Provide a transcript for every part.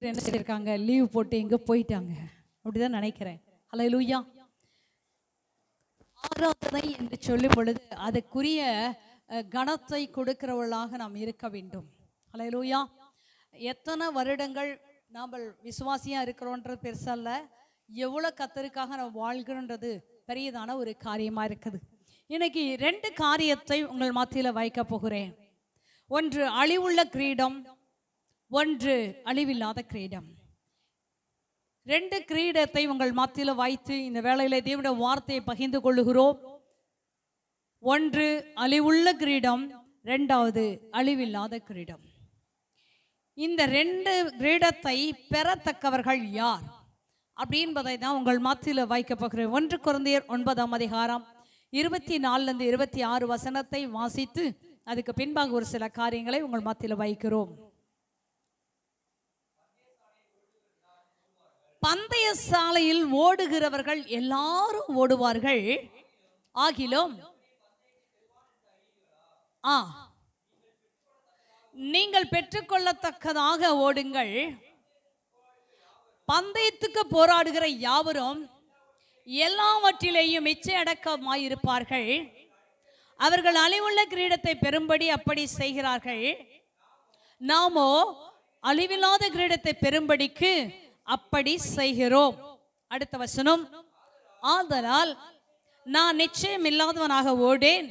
என்ன சொல்லியிருக்காங்க, லீவ் போட்டு எங்க போயிட்டாங்க அப்படிதான் நினைக்கிறேன். ஹல்லேலூயா. ஆராதனை என்று சொல்லும் பொழுது அதுக்குரிய கணத்தை கொடுக்கிறவர்களாக நாம் இருக்க வேண்டும். ஹல்லேலூயா. எத்தனை வருடங்கள் நாம் விசுவாசியா இருக்கிறோன்றது பெருசல்ல, எவ்வளோ கத்தருக்காக நாம் வாழ்கிறோன்றது பெரியதான ஒரு காரியமா இருக்குது. இன்னைக்கு ரெண்டு காரியத்தை உங்கள் மத்தியில் வைக்க போகிறேன். ஒன்று அழிவுள்ள கிரீடம், ஒன்று அழிவில்லாத கிரீடம். ரெண்டு கிரீடத்தை உங்கள் மத்தியில் வைத்து இந்த வேளையில தேவனுடைய வார்த்தையை பகிர்ந்து கொள்ளுகிறோம். ஒன்று அழிவுள்ள கிரீடம், இரண்டாவது அழிவில்லாத கிரீடம். இந்த ரெண்டு கிரீடத்தை பெறத்தக்கவர்கள் யார் அப்படின்பதை தான் உங்கள் மத்தியில் வைக்க போகிறேன். 1 கொரிந்தியர் 9ஆம் அதிகாரம் 24 26 வசனத்தை வாசித்து அதுக்கு பின்பாக ஒரு சில காரியங்களை உங்கள் மத்தியில் வைக்கிறோம். பந்தய சாலையில் ஓடுகிறவர்கள் எல்லாரும் ஓடுவார்கள், ஆகிலும் நீங்கள் பெற்றுக்கொள்ளத்தக்கதாக ஓடுங்கள். பந்தயத்துக்கு போராடுகிற யாவரும் எல்லாவற்றிலேயும் இச்சை அடக்கமாயிருப்பார்கள். அவர்கள் அழிவுள்ள கிரீடத்தை பெறும்படி அப்படி செய்கிறார்கள். நாமோ அழிவில்லாத கிரீடத்தை பெறும்படிக்கு அப்படி செய்கிறோம். அடுத்த வசனம், ஆதலால் நான் நிச்சயம் இல்லாதவனாக ஓடேன்,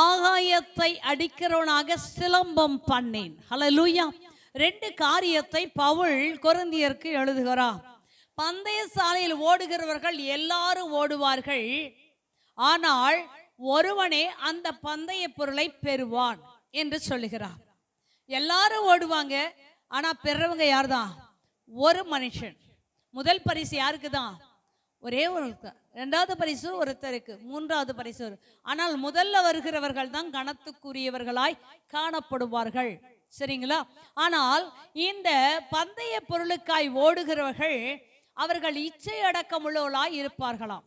ஆகாயத்தை அடிக்கிறவனாக சிலம்பம் பண்ணேன். ஹல்லேலூயா. ரெண்டு காரியத்தை பவுல் கொரிந்தியருக்கு எழுதுகிறார். பந்தய சாலையில் ஓடுகிறவர்கள் எல்லாரும் ஓடுவார்கள், ஆனால் ஒருவனே அந்த பந்தய பொருளை பெறுவான் என்று சொல்லுகிறார். எல்லாரும் ஓடுவாங்க, ஆனா பெறவங்க யார் தான்? ஒரு மனுஷன். முதல் பரிசு யாருக்கு தான்? ஒரே ஒரு. இரண்டாவது பரிசு ஒருத்தருக்கு, மூன்றாவது பரிசு. ஆனால் முதல்ல வருகிறவர்கள் தான் கணத்துக்குரியவர்களாய் காணப்படுவார்கள். சரிங்களா? ஆனால் இந்த பந்தய பொருளுக்காய் ஓடுகிறவர்கள் அவர்கள் இச்சை அடக்கமுள்ளவர்களாய் இருப்பார்களாம்.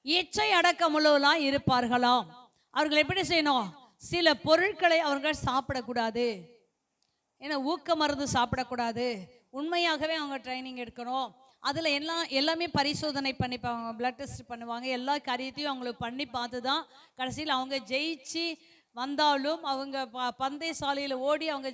இச்சை அடக்கமுள்ளவர்களாய் இருப்பார்களாம். அவர்கள் எப்படி செய்யணும்? சில பொருட்களை அவர்கள் சாப்பிடக்கூடாது. ஏன்னா ஊக்க மருந்து சாப்பிடக்கூடாது. உண்மையாகவே அவங்க ட்ரைனிங் எடுக்கணும். அதில் எல்லாமே பரிசோதனை பண்ணிப்பாங்க, பிளட் டெஸ்ட் பண்ணுவாங்க. எல்லா காரியத்தையும் அவங்களுக்கு பண்ணி பார்த்து தான் கடைசியில் அவங்க ஜெயிச்சு வந்தாலும், அவங்க பந்தய சாலையில் ஓடி அவங்க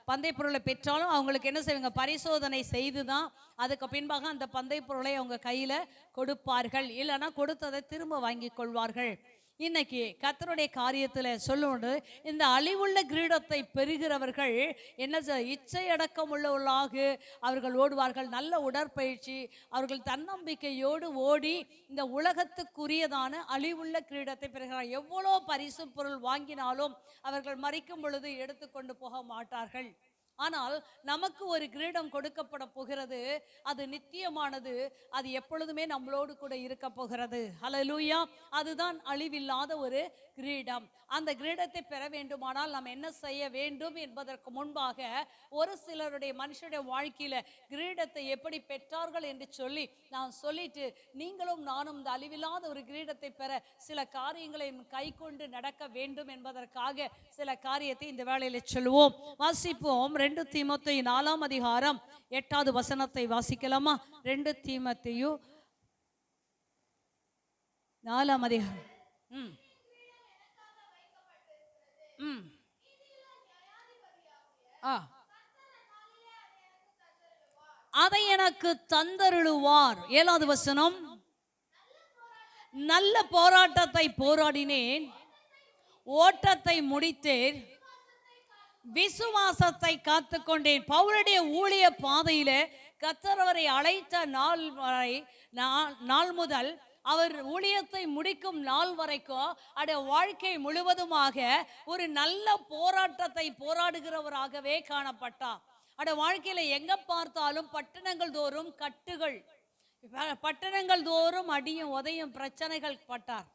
பந்தய பொருளை பெற்றாலும் அவங்களுக்கு என்ன செய்வாங்க? பரிசோதனை செய்து தான் அதுக்கு பின்பாக அந்த பந்தய பொருளை அவங்க கையில் கொடுப்பார்கள். இல்லைன்னா கொடுத்ததை திரும்ப வாங்கி கொள்வார்கள். இன்னைக்கு கர்த்தருடைய காரியத்தில் சொல்லுவது, இந்த அழிவுள்ள கிரீடத்தை பெறுகிறவர்கள் என்ன இச்சை அடக்கம் உள்ளவர்களாக அவர்கள் ஓடுவார்கள். நல்ல உடற்பயிற்சி, அவர்கள் தன்னம்பிக்கையோடு ஓடி இந்த உலகத்துக்குரியதான அழிவுள்ள கிரீடத்தை பெறுகிறார்கள். எவ்வளோ பரிசு பொருள் வாங்கினாலும் அவர்கள் மரிக்கும் பொழுது எடுத்துக்கொண்டு போக மாட்டார்கள். ஆனால் நமக்கு ஒரு கிரீடம் கொடுக்கப்பட போகிறது. அது நித்தியமானது, அது எப்பொழுதுமே நம்மளோடு கூட இருக்க போகிறது. ஹல்லேலூயா. அதுதான் அழிவில்லாத ஒரு கிரீடம். அந்த கிரீடத்தை பெற வேண்டுமானால் நாம் என்ன செய்ய வேண்டும் என்பதற்கு முன்பாக ஒரு சிலருடைய மனுஷனுடைய வாழ்க்கையில கிரீடத்தை எப்படி பெற்றார்கள் என்று சொல்லி நான் சொல்லிட்டு, நீங்களும் நானும் இந்த அழிவில்லாத ஒரு கிரீடத்தை பெற சில காரியங்களை கை கொண்டு நடக்க வேண்டும் என்பதற்காக சில காரியத்தை இந்த வேளையில சொல்லுவோம். வாசிப்போம். 2 தீமோத்தேயு 4ஆம் அதிகாரம் 8வது வசனத்தை வாசிக்கலாமா? 2 தீமோத்தேயு 4ஆம் அதிகாரம். அதை எனக்கு தந்தருளுவார். 7வது வசனம், நல்ல போராட்டத்தை போராடினேன், ஓட்டத்தை முடித்தேன், விசுவாசத்தை காத்துக்கொண்டேன். பவுலுடைய ஊழிய பாதையில கர்த்தர் அவரை அழைத்த நாள் முதல் அவர் ஊழியத்தை முடிக்கும் நாள் வரைக்கும் அவருடைய வாழ்க்கை முழுவதுமாக ஒரு நல்ல போராட்டத்தை போராடுகிறவராகவே காணப்பட்டார். அவருடைய வாழ்க்கையில எங்க பார்த்தாலும் பட்டணங்கள் தோறும் கட்டுகள், பட்டணங்கள் தோறும் அடியும் உதையும் பிரச்சனைகள் பட்டார்.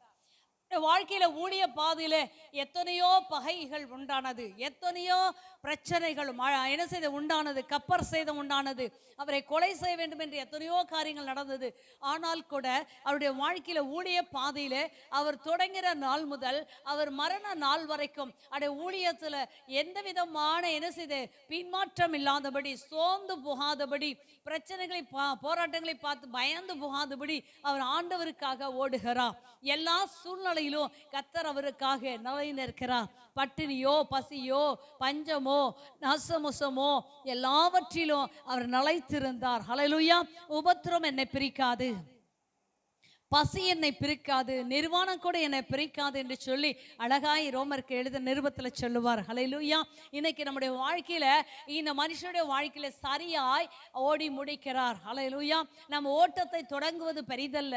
வாழ்க்கையில ஊழிய பாதையில எத்தனையோ பகைகள் உண்டானது, எத்தனையோ பிரச்சனைகள் என்ன செய்த உண்டானது, கப்பர் சேதம் உண்டானது, அவரை கொலை செய்ய வேண்டும் என்று எத்தனையோ காரியங்கள் நடந்தது. ஆனால் கூட அவருடைய வாழ்க்கையில ஊழிய பாதையில அவர் தொடங்கிற நாள் முதல் அவர் மரண நாள் வரைக்கும் அவருடைய ஊழியத்துல எந்த விதமான என்ன செய்த பின்மாற்றம் இல்லாதபடி, சோர்ந்து போகாதபடி, பிரச்சனைகளை போராட்டங்களை பார்த்து பயந்து போகாதபடி அவர் ஆண்டவருக்காக ஓடுகிறார். எல்லா சூழ்நிலையிலும் கர்த்தர் அவருக்காக நிலை நிற்கிறார். பட்டினியோ, பசியோ, பஞ்சமோ, நாசமுசமோ எல்லாவற்றிலும் அவர் நிலைத்திருந்தார். ஹல்லேலூயா. உபத்திரம் என்னை பிரிக்காது, பசி என்னை பிரிக்காது, நிர்வாணம் கூட என்னை பிரிக்காது என்று சொல்லி அழகாய் ரோமருக்கு எழுத நிருபத்தில் சொல்லுவார். ஹல்லேலூயா. இன்னைக்கு நம்முடைய வாழ்க்கையில இந்த மனுஷனுடைய வாழ்க்கையில சரியாய் ஓடி முடிக்கிறார். ஹல்லேலூயா. நம்ம ஓட்டத்தை தொடங்குவது பெரிதல்ல,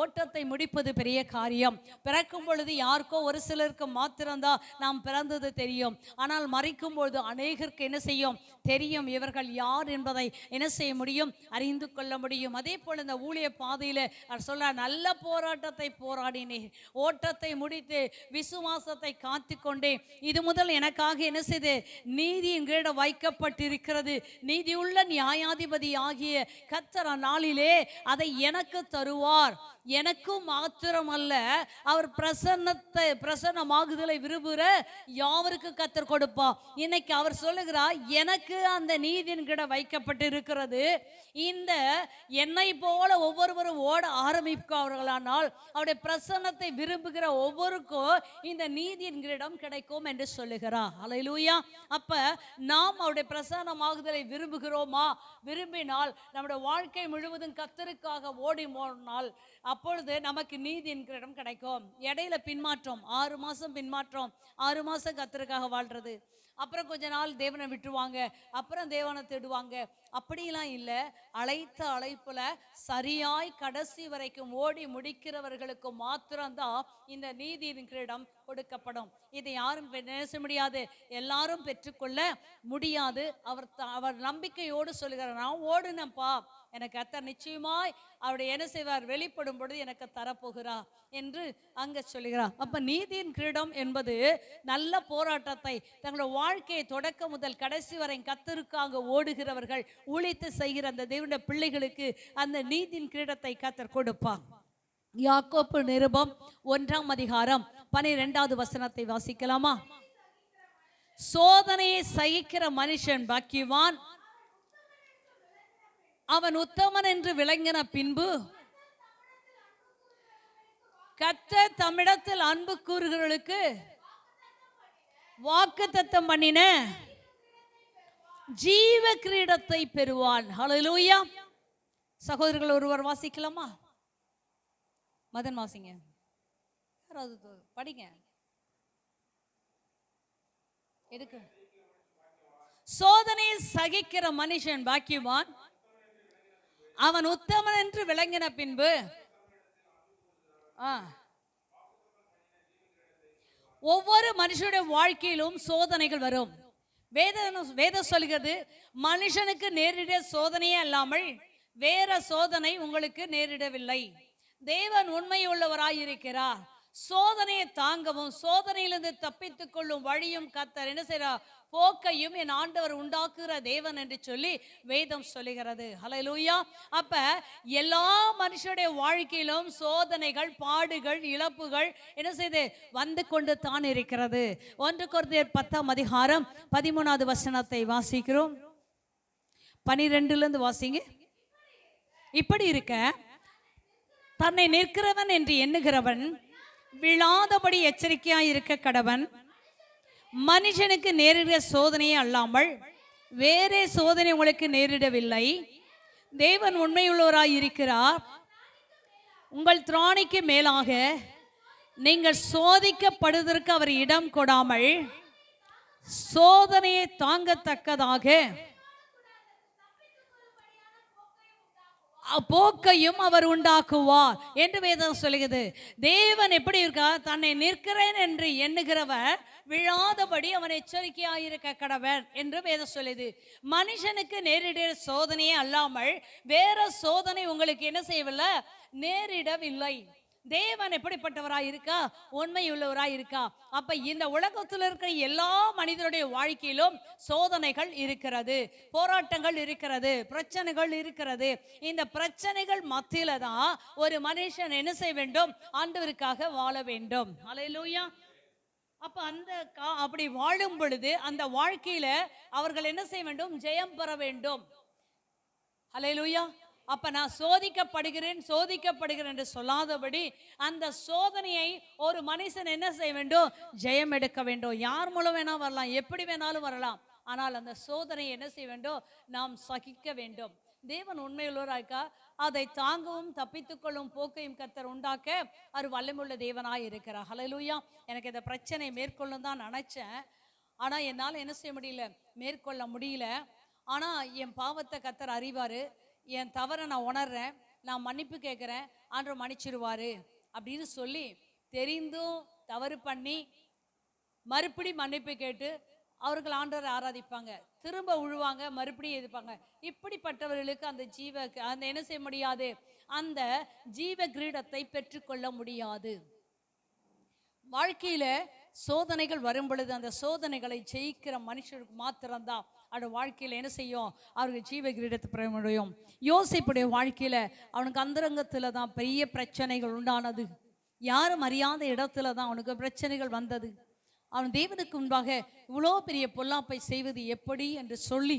ஓட்டத்தை முடிப்பது பெரிய காரியம். பிறக்கும் பொழுது யாருக்கோ ஒரு சிலருக்கு மாத்திரம்தான் நாம் பிறந்தது தெரியும். ஆனால் மறிக்கும் பொழுது அநேகருக்கு என்ன செய்யும் தெரியும், இவர்கள் யார் என்பதை என்ன செய்ய முடியும், அறிந்து கொள்ள முடியும். அதே போல இந்த ஊழிய பாதையில சொல்ல நல்ல போராட்டத்தை போராடினேன், ஓட்டத்தை முடித்து விசுவாசத்தை காத்து கொண்டேன். இது முதல் எனக்காக என்ன செய்து நீதி எங்களிட வைக்கப்பட்டிருக்கிறது. நீதியுள்ள நியாயாதிபதி ஆகிய கர்த்தர் நாளிலே அதை எனக்கு தருவார். எனக்கும் மாத்திரம் அல்ல, அவர் பிரசன்னமாகுதலை விரும்புகிற யாவருக்கு கர்த்தர் கொடுப்பா. இன்னைக்கு அவர் சொல்லுகிறார், எனக்கு அந்த நீதியின் கிட வைக்கப்பட்டிருக்கிறது. இந்த என்னை போல ஒவ்வொருவரும் ஓட ஆரம்பிப்பார்களானால் அவருடைய பிரசன்னத்தை விரும்புகிற ஒவ்வொருக்கும் இந்த நீதியின் கிரீடம் கிடைக்கும் என்று சொல்லுகிறார். ஹல்லேலூயா. அப்ப நாம் அவருடைய பிரசன்னமாகுதலை விரும்புகிறோமா? விரும்பினால் நம்முடைய வாழ்க்கை முழுவதும் கர்த்தருக்காக ஓடி போனால் அப்பொழுது நமக்கு நீதியின் கிரீடம் கிடைக்கும். இடையில பின்மாற்றம், 6 மாசம் பின்மாற்றம், 6 மாசம் கர்த்தருக்காக வாழ்றது, அப்புறம் கொஞ்ச நாள் தேவனை விட்டுருவாங்க, அப்புறம் தேவனை தேடுவாங்க. அப்படிலாம் இல்லை. அழைத்த அழைப்புல சரியாய் கடைசி வரைக்கும் ஓடி முடிக்கிறவர்களுக்கு மாத்திரம்தான் இந்த நீதியின் கிரீடம் கொடுக்கப்படும். இதை யாரும் நினைச்ச முடியாது, எல்லாரும் பெற்றுக்கொள்ள முடியாது. அவர் நம்பிக்கையோடு சொல்லுகிறார், நான் ஓடுனப்பா, எனக்கு கர்த்தர் நிச்சயமாய் அவருடைய என்ன செய்வார், வெளிப்படும் பொழுது எனக்கு தரப்போகிறார் என்று அங்க சொல்லுகிறார். அப்ப நீதியின் கிரீடம் என்பது நல்ல போராட்டத்தை தங்களுடைய வாழ்க்கையை தொடக்க முதல் கடைசி வரை கர்த்தருக்காக ஓடுகிறவர்கள், ஊழித்து செய்கிற அந்த தேவனுடைய பிள்ளைகளுக்கு அந்த நீதியின் கிரீடத்தை கர்த்தர் கொடுப்பார். யாக்கோப்பு நிருபம் 1ஆம் அதிகாரம் 12வது வசனத்தை வாசிக்கலாமா? சோதனையை சகிக்கிற மனுஷன் பாக்கியவான், அவன் உத்தமன் என்று விளங்கின பின்பு கர்த்தர் தம்மிடத்தில் அன்பு கூறுகிறவர்களுக்கு வாக்குத்தத்தம் பண்ணின ஜீவ கிரீடத்தை பெறுவான். ஹல்லேலூயா. சகோதரர்கள் ஒருவர் வாசிக்கலாமா? மதன் வாசிங்க, யாராவது படிங்க. எதுக்கு? சோதனை சகிக்கிற மனுஷன் பாக்கியவான், அவன் உத்தமன் என்று விளங்கின பின்பு ஒவ்வொரு மனுஷனுடைய வாழ்க்கையிலும் சோதனைகள் வரும். வேதம் சொல்கிறது, மனுஷனுக்கு நேரிட சோதனையே அல்லாமல் வேற சோதனை உங்களுக்கு நேரிடவில்லை. தேவன் உண்மையுள்ளவராயிருக்கிறார். சோதனையை தாங்கவும் சோதனையிலிருந்து தப்பித்துக் கொள்ளும் வழியும் கர்த்தர் என்ன செய்றார், போக்கையும் என் ஆண்டவர் உண்டாக்குகிற தேவன் என்று சொல்லி வேதம் சொல்லுகிறது. ஹல்லேலூயா. அப்ப எல்லா மனுஷனுடைய வாழ்க்கையிலும் சோதனைகள், பாடுகள், இழப்புகள் என்ன செய்து வந்து கொண்டு தான் இருக்கிறது. 1 கொரிந்தியர் 10ஆம் அதிகாரம் 13வது வசனத்தை வாசிக்கிறோம். 12லிருந்து வாசிங்க. இப்படி இருக்க தன்னை நிற்கிறவன் என்று எண்ணுகிறவன் விழாதபடி எச்சரிக்கையாய் இருக்க கடவன். மனுஷனுக்கு நேரிட சோதனையே அல்லாமல் வேறே சோதனை உங்களுக்கு நேரிடவில்லை. தேவன் உண்மையுள்ளவராய் இருக்கிறார். உங்கள் திராணிக்கு மேலாக நீங்கள் சோதிக்கப்படுவதற்கு அவர் இடம் கொடாமல் சோதனையை தாங்கத்தக்கதாக போக்கையும் அவர் உண்டாக்குவார் என்று வேதம் சொல்லுகிறது. தேவன் எப்படி இருக்கா, தன்னை நிற்கிறேன் என்று எண்ணுகிறவர் விழாதபடி அவன் எச்சரிக்கையாயிருக்க கடவன் என்று வேதம் சொல்லுது. மனுஷனுக்கு நேரிட சோதனையே அல்லாமல் வேற சோதனை உங்களுக்கு என்ன செய்யவில்லை, நேரிடவில்லை. தேவன் எப்படிப்பட்டவராய் இருக்கா? உண்மை உள்ளவராய் இருக்கா? அப்ப இந்த உலகத்தில் இருக்கிற எல்லா மனிதனுடைய வாழ்க்கையிலும் சோதனைகள் இருக்கிறது, போராட்டங்கள் இருக்கிறது, பிரச்சனைகள் இருக்கிறது. இந்த பிரச்சனைகள் மத்தியில தான் ஒரு மனுஷன் என்ன செய்ய வேண்டும்? ஆண்டவருக்காக வாழ வேண்டும். அல்லேலூயா. அப்ப அப்படி வாழும் பொழுது அந்த வாழ்க்கையில அவர்கள் என்ன செய்ய வேண்டும்? ஜெயம் பெற வேண்டும். அல்லேலூயா. அப்ப நான் சோதிக்கப்படுகிறேன் என்று சொல்லாதபடி அந்த சோதனையை ஒரு மனுஷன் என்ன செய்ய வேண்டும்? ஜெயம் எடுக்க வேண்டும். யார் மூலம் வேணா வரலாம், எப்படி வேணாலும் வரலாம். ஆனால் அந்த சோதனையை என்ன செய்ய வேண்டும்? நாம் சகிக்க வேண்டும். தேவன் உண்மையுள்ளவராய்க்கா அதை தாங்கவும் தப்பித்துக்கொள்ளும் போக்கையும் கர்த்தர் உண்டாக்க அவர் வல்லமுள்ள தேவனாய் இருக்கிறார். ஹல்லேலூயா. எனக்கு இந்த பிரச்சனை மேற்கொள்ளும் தான் நினைச்சேன். ஆனா என்னால் என்ன செய்ய முடியல? மேற்கொள்ள முடியல. ஆனா என் பாவத்தை கர்த்தர் அறிவாரு, என் தவறை நான் உணர்றேன், நான் மன்னிப்பு கேட்குறேன், ஆண்டவர் மன்னிச்சிருவாரு அப்படின்னு சொல்லி தெரிந்தும் தவறு பண்ணி மறுபடி மன்னிப்பு கேட்டு அவர்கள் ஆண்டவரை ஆராதிப்பாங்க, திரும்ப உழுவாங்க, மறுபடியும் எதிர்ப்பாங்க. இப்படிப்பட்டவர்களுக்கு அந்த என்ன செய்ய முடியாது? அந்த ஜீவ கிரீடத்தை பெற்றுக்கொள்ள முடியாது. வாழ்க்கையில சோதனைகள் வரும் பொழுது அந்த சோதனைகளை ஜெயிக்கிற மனுஷருக்கு மாத்திரம்தான் அவரோட வாழ்க்கையில என்ன செய்யும்? அவருக்கு ஜீவ கிரீடத்தை பெற முடியும். யோசேப்புடைய வாழ்க்கையில அவனுக்கு அந்தரங்கத்துல தான் பெரிய பிரச்சனைகள் உண்டானது. யாரும் அறியாத இடத்துல தான் அவனுக்கு பிரச்சனைகள் வந்தது. அவன் தேவனுக்கு முன்பாக இவ்வளோ பெரிய பொல்லாப்பை செய்வது எப்படி என்று சொல்லி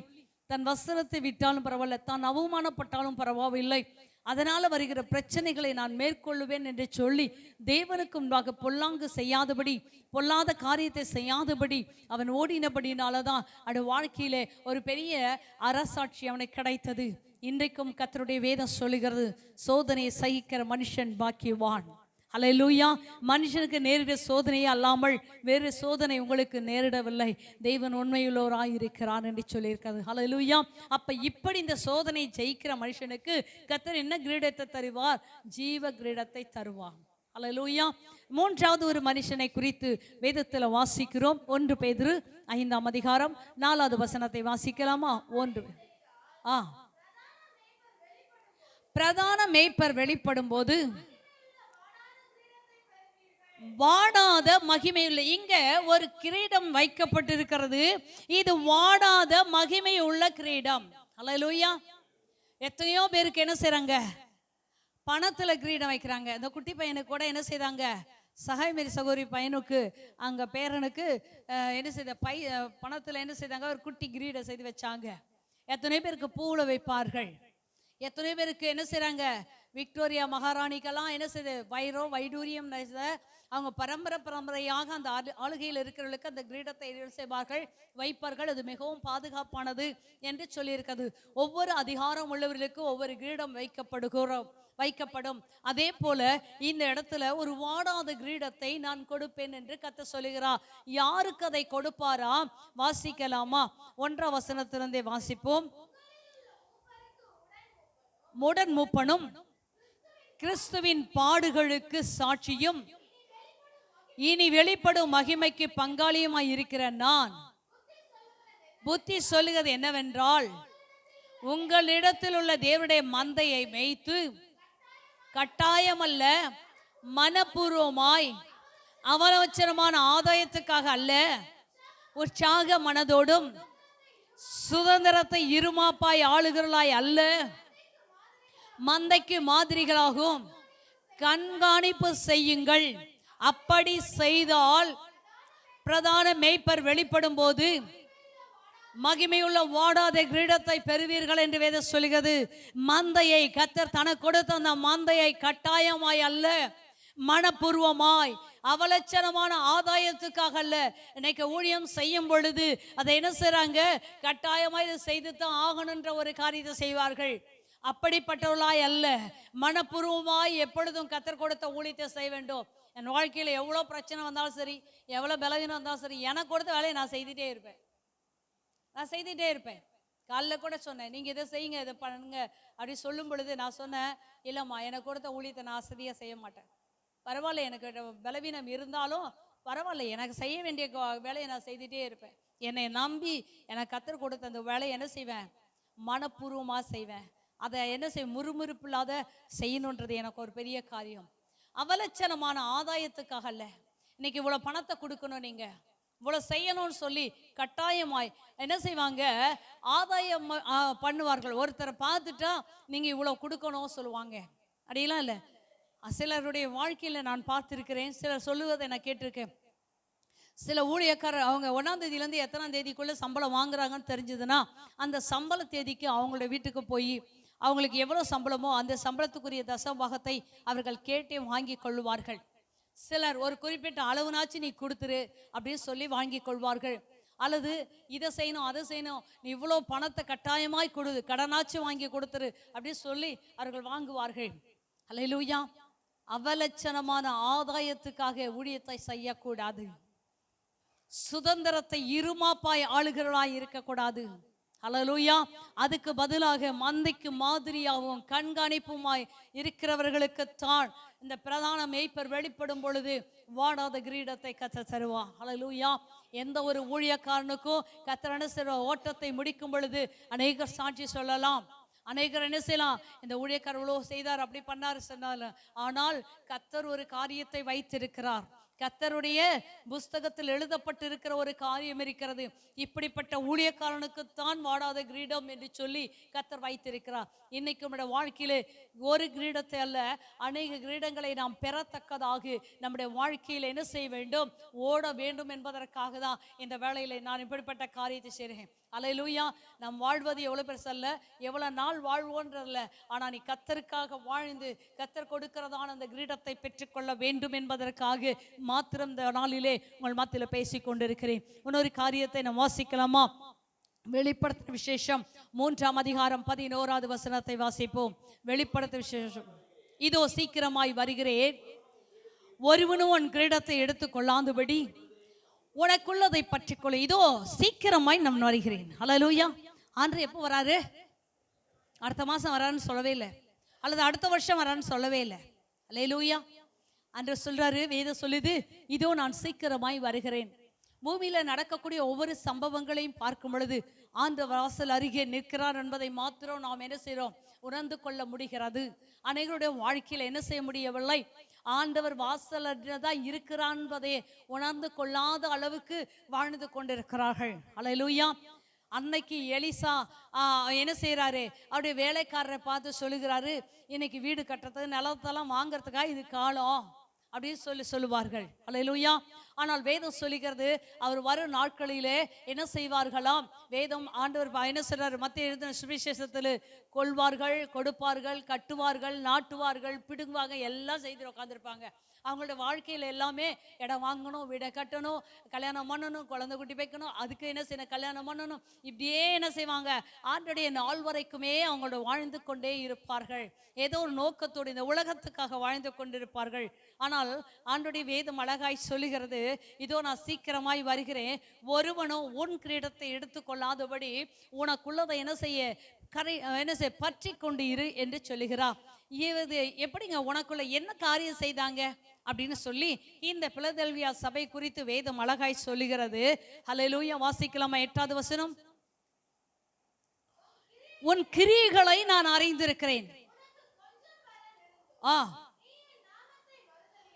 தன் வஸ்திரத்தை விட்டாலும் பரவாயில்ல, தான் அவமானப்பட்டாலும் பரவாயில்லை, அதனால வருகிற பிரச்சனைகளை நான் மேற்கொள்ளுவேன் என்று சொல்லி தேவனுக்கு முன்பாக பொல்லாங்கு செய்யாதபடி, பொல்லாத காரியத்தை செய்யாதபடி அவன் ஓடினபடினாலதான் அவன் வாழ்க்கையிலே ஒரு பெரிய அரசாட்சி அவனுக்கு கிடைத்தது. இன்றைக்கும் கர்த்தருடைய வேதம் சொல்லுகிறது, சோதனையை சகிக்கிற மனுஷன் பாக்கியவான். அல்லேலூயா. மனுஷனுக்கு நேரிட சோதனையே அல்லாமல் வேறு சோதனை உங்களுக்கு நேரிடவில்லை, தேவன் உண்மையுள்ளவராய் இருக்கிறார் என்று சொல்லியிருக்கிறது. அல்லேலூயா. அப்ப இப்படி இந்த சோதனை ஜெயிக்கிற மனுஷனுக்கு கர்த்தர் என்ன கிரீடத்தை தருவார்? ஜீவ கிரீடத்தை தருவார். அல்லேலூயா. மூன்றாவது ஒரு மனுஷனை குறித்து வேதத்தில் வாசிக்கிறோம். 1 பேதுரு 5ஆம் அதிகாரம் 4வது வசனத்தை வாசிக்கலாமா? 1. பிரதான மேய்ப்பர் வெளிப்படும் போது வாடாத மகிமையுள்ள, இங்க ஒரு கிரீடம் வைக்கப்பட்டிருக்கிறது. இது வாடாத மகிமை உள்ள கிரீடம். அல்லேலூயா. எத்தனையோ பேருக்கு என்ன செய்றாங்க? பணத்துல கிரீடம் வைக்கிறாங்க. இந்த குட்டி பையனுக்கு கூட என்ன செய்தாங்க? சகாய்மேரி சகோதரி பையனுக்கு அங்க பேரனுக்கு என்ன செய்த பணத்துல என்ன செய்தாங்க? ஒரு குட்டி கிரீடம் செய்து வச்சாங்க. எத்தனை பேருக்கு பூவுல வைப்பார்கள். எத்தனை பேருக்கு என்ன செய்றாங்க? விக்டோரியா மகாராணிக்கெல்லாம் என்ன செய்து வைரம் வைடூரியம் அவங்க பரம்பரையாக அந்த ஆளுகையில் இருக்கிறவர்களுக்கு அந்த கிரீடத்தை செய்வார்கள், வைப்பார்கள். அது மிகவும் பாதுகாப்பானது என்று சொல்லியிருக்கிறது. ஒவ்வொரு அதிகாரம் உள்ளவர்களுக்கு ஒவ்வொரு கிரீடம் வைக்கப்படும். அதே போல இந்த இடத்துல ஒரு வாடாத கிரீடத்தை நான் கொடுப்பேன் என்று கர்த்தர் சொல்லுகிறார். யாருக்கு அதை கொடுப்பாரா? வாசிக்கலாமா? 1ஆம் வசனத்திலிருந்தே வாசிப்போம். உடன் மூப்பனும் கிறிஸ்துவின் பாடுகளுக்கு சாட்சியும் இனி வெளிப்படும் மகிமைக்கு பங்காளியுமாய் இருக்கிற நான் புத்தி சொல்லுகிறது என்னவென்றால், உங்களிடத்தில் உள்ள தேவனுடைய மந்தையை மேய்த்து கட்டாயமல்ல மனப்பூர்வமாய் அவலட்சணமான ஆதாயத்துக்காக அல்ல, உற்சாக மனதோடும் சுதந்திரத்தை இருமாப்பாய் ஆளுகிறாய் அல்ல, மந்தைக்கு மாதிரிகளாகும் கண்காணிப்பு செய்யுங்கள். அப்படி செய்தால் பிரதான மேய்ப்பர் வெளிப்படும் போது மகிமையுள்ள வாடாத கிரீடத்தை பெறுவீர்கள் என்று வேதம் சொல்கிறது. மந்தையை கர்த்தர் தனக்கு கொடுத்த அந்த மந்தையை கட்டாயமாய் அல்ல, மனப்பூர்வமாய் அவலட்சணமான ஆதாயத்துக்காக அல்ல. இன்னைக்கு ஊழியம் செய்யும் பொழுது அதை என்ன செய்றாங்க? கட்டாயமாய் இதை செய்து தான் ஆகணுன்ற ஒரு காரியத்தை செய்வார்கள். அப்படிப்பட்டவர்களாய் அல்ல, மனப்பூர்வமாய் எப்பொழுதும் கர்த்தர் கொடுத்த ஊழியத்தை செய்ய வேண்டும். என் வாழ்க்கையில் எவ்வளோ பிரச்சனை வந்தாலும் சரி, எவ்வளோ பலவீனம் வந்தாலும் சரி, எனக்கு கொடுத்த வேலையை நான் செய்துட்டே இருப்பேன். காலைல கூட சொன்னேன், நீங்கள் இதை செய்யுங்க, இதை பண்ணுங்க அப்படி சொல்லும் பொழுது நான் சொன்னேன், இல்லைம்மா எனக்கு கொடுத்த ஊழியத்தை நான் சரியாக செய்ய மாட்டேன். பரவாயில்ல, எனக்கு பலவீனம் இருந்தாலும் பரவாயில்ல, எனக்கு செய்ய வேண்டிய வேலையை நான் செய்துட்டே இருப்பேன். என்னை நம்பி எனக்கு கர்த்தர் கொடுத்த அந்த வேலையை என்ன செய்வேன்? மனப்பூர்வமாக செய்வேன். அதை என்ன முறுமுறுப்பு இல்லாத செய்யணுன்றது எனக்கு ஒரு பெரிய காரியம். அவலட்சணமான ஆதாயத்துக்காக அல்ல. இன்னைக்கு இவ்வளவு பணத்தை கொடுக்கணும், நீங்க இவ்வளவு செய்யணும்னு சொல்லி கட்டாயமாய் என்ன செய்வாங்க, ஆதாயம் பண்ணுவார்கள். ஒருத்தரை பார்த்துட்டா நீங்க இவ்வளவு கொடுக்கணும் சொல்லுவாங்க. அப்படிலாம் இல்லை. சிலருடைய வாழ்க்கையில நான் பார்த்திருக்கிறேன். சிலர் சொல்லுவதை நான் கேட்டிருக்கேன். சில ஊழியக்காரர் அவங்க 1ஆம் தேதியிலேருந்து எத்தனாம் தேதிக்குள்ள சம்பளம் வாங்குறாங்கன்னு தெரிஞ்சதுன்னா அந்த சம்பள தேதிக்கு அவங்களோட வீட்டுக்கு போய் அவங்களுக்கு எவ்வளோ சம்பளமோ அந்த சம்பளத்துக்குரிய தசபாகத்தை அவர்கள் கேட்டே வாங்கி கொள்வார்கள். சிலர் ஒரு குறிப்பிட்ட அளவுனாச்சு நீ கொடுத்துரு அப்படின்னு சொல்லி வாங்கி கொள்வார்கள். அல்லது இதை செய்யணும் அதை செய்யணும், நீ இவ்வளோ பணத்தை கட்டாயமாய் கொடு, கடனாச்சு வாங்கி கொடுத்துரு அப்படின்னு சொல்லி அவர்கள் வாங்குவார்கள். அல்லேலூயா. அவலட்சணமான ஆதாயத்துக்காக ஊழியத்தை செய்யக்கூடாது. சுதந்திரத்தை இருமாப்பாய் ஆளுகிறவளாய் இருக்கக்கூடாது. அல்லேலூயா. அதுக்கு பதிலாக மந்தைக்கு மாதிரியாகவும் கண்காணிப்புமாய் இருக்கிறவர்களுக்குத்தான் இந்த பிரதான மேய்ப்பர் வெளிப்படும் பொழுது வாடாத கிரீடத்தை கர்த்தர் தருவார். அல்லேலூயா. எந்த ஒரு ஊழியக்காரனுக்கும் கர்த்தர் என்ன செய்வார், ஓட்டத்தை முடிக்கும் பொழுது அநேகர் சாட்சி சொல்லலாம். அநேகர் என்ன செய்யலாம், இந்த ஊழியக்காரர் இவ்வளோ செய்தார், அப்படி பண்ணார் சொன்னார். ஆனால் கர்த்தர் ஒரு காரியத்தை வைத்திருக்கிறார். கர்த்தருடைய புஸ்தகத்தில் எழுதப்பட்டிருக்கிற ஒரு காரியம் இருக்கிறது. இப்படிப்பட்ட ஊழியக்காரனுக்குத்தான் வாடாத கிரீடம் என்று சொல்லி கர்த்தர் வைத்திருக்கிறார். இன்னைக்கு நம்முடைய வாழ்க்கையிலே ஒரு கிரீடத்தை அல்ல, அநேக கிரீடங்களை நாம் பெறத்தக்கதாக நம்முடைய வாழ்க்கையில் என்ன செய்ய வேண்டும், ஓட வேண்டும் என்பதற்காக தான் இந்த வேளையில நான் இப்படிப்பட்ட காரியத்தை செய்கிறேன். அல்லேலூயா. நாம் வாழ்வது எவ்வளோ பெருசல்ல, எவ்வளோ நாள் வாழ்வோன்றதில்ல, ஆனால் நீ கர்த்தருக்காக வாழ்ந்து கர்த்தர் கொடுக்கிறதான அந்த கிரீடத்தை பெற்றுக்கொள்ள வேண்டும் என்பதற்காக மாத்திரம் இந்த நாளிலே உங்கள் மத்தியில் பேசிக் கொண்டிருக்கிறேன். இன்னொரு காரியத்தை நாம் வாசிக்கலாமா? வெளிப்படுத்த விசேஷம் 3ஆம் அதிகாரம் 11வது வசனத்தை வாசிப்போம். வெளிப்படுத்த விசேஷம். இதோ சீக்கிரமாய் வருகிறேன், ஒருவனும் உன் கிரீடத்தை எடுத்துக் கொள்ளாதபடி உனக்குள்ளதை பற்றிக்கொள்ள இதோ சீக்கிரமாய் நான் வருகிறேன். அல்லேலூயா. ஆண்டவர் எப்போ வராரு? அடுத்த மாசம் வரான்னு சொல்லவே இல்லை, அல்லது அடுத்த வருஷம் வரான்னு சொல்லவே இல்லை. அல்லேலூயா. அன்று சொல்றாரு, வேதம் சொல்லுது, இதோ நான் சீக்கிரமாய் வருகிறேன். பூமியில நடக்கக்கூடிய ஒவ்வொரு சம்பவங்களையும் பார்க்கும் பொழுது ஆண்டவர் வாசல் அருகே நிற்கிறார் என்பதை மாத்திரம் நாம் என்ன செய்கிறோம், உணர்ந்து கொள்ள முடிகிறது. அனைவருடைய வாழ்க்கையில் என்ன செய்ய முடியவில்லை, ஆண்டவர் வாசல் தான் இருக்கிறான் என்பதை உணர்ந்து கொள்ளாத அளவுக்கு வாழ்ந்து கொண்டிருக்கிறார்கள். அல்லேலூயா. அன்னைக்கு எலிசா என்ன செய்யறாரு, அவருடைய வேலைக்காரரை பார்த்து சொல்லுகிறாரு, இன்னைக்கு வீடு கட்டுறதுக்கு நிலத்தெல்லாம் வாங்கறதுக்காக இது காலம் அப்படின்னு சொல்லுவார்கள். அல்லேலூயா. ஆனால் வேதம் சொல்லுகிறது, அவர் வரும் நாட்களிலே என்ன செய்வார்களாம், வேதம் ஆண்டவர் என்ன சொல்றாரு, மத்திய எழுதின சுவிசேஷத்தில் கொள்வார்கள், கொடுப்பார்கள், கட்டுவார்கள், நாட்டுவார்கள், பிடுங்குவாங்க, எல்லாம் செய்து உட்காந்துருப்பாங்க. அவங்களோட வாழ்க்கையில் எல்லாமே இடம் வாங்கணும், வீடை கட்டணும், கல்யாணம் பண்ணணும், குழந்தை குட்டி வைக்கணும், அதுக்கு என்ன செய்யணும், கல்யாணம் பண்ணணும், இப்படியே என்ன செய்வாங்க, ஆண்டுடைய நாள் வரைக்குமே அவங்களோட வாழ்ந்து கொண்டே இருப்பார்கள். ஏதோ ஒரு நோக்கத்தோடு இந்த உலகத்துக்காக வாழ்ந்து கொண்டிருப்பார்கள். ஆனால் ஆண்டுடைய வேதம் அழகாய் சொல்லுகிறது, இதோ நான் சீக்கிரமாய் வருகிறேன், ஒருவனும் உன் கிரீடத்தை எடுத்துக்கொள்ளாதபடி உனக்குள்ளதை என்ன செய்ய என்ன செய்ய பற்றி கொண்டு இரு என்று சொல்லுகிறார். இது எப்படிங்க, உனக்குள்ள என்ன காரியம் செய்தாங்க அப்படின்னு சொல்லி இந்த பிலதெல்பியா சபை குறித்து வேதம் அழகாய் சொல்லுகிறது. அல்லேலூயா. வாசிக்கலாமா? 8வது வசனம். உன் கிரியைகளை நான் அறிந்திருக்கிறேன்,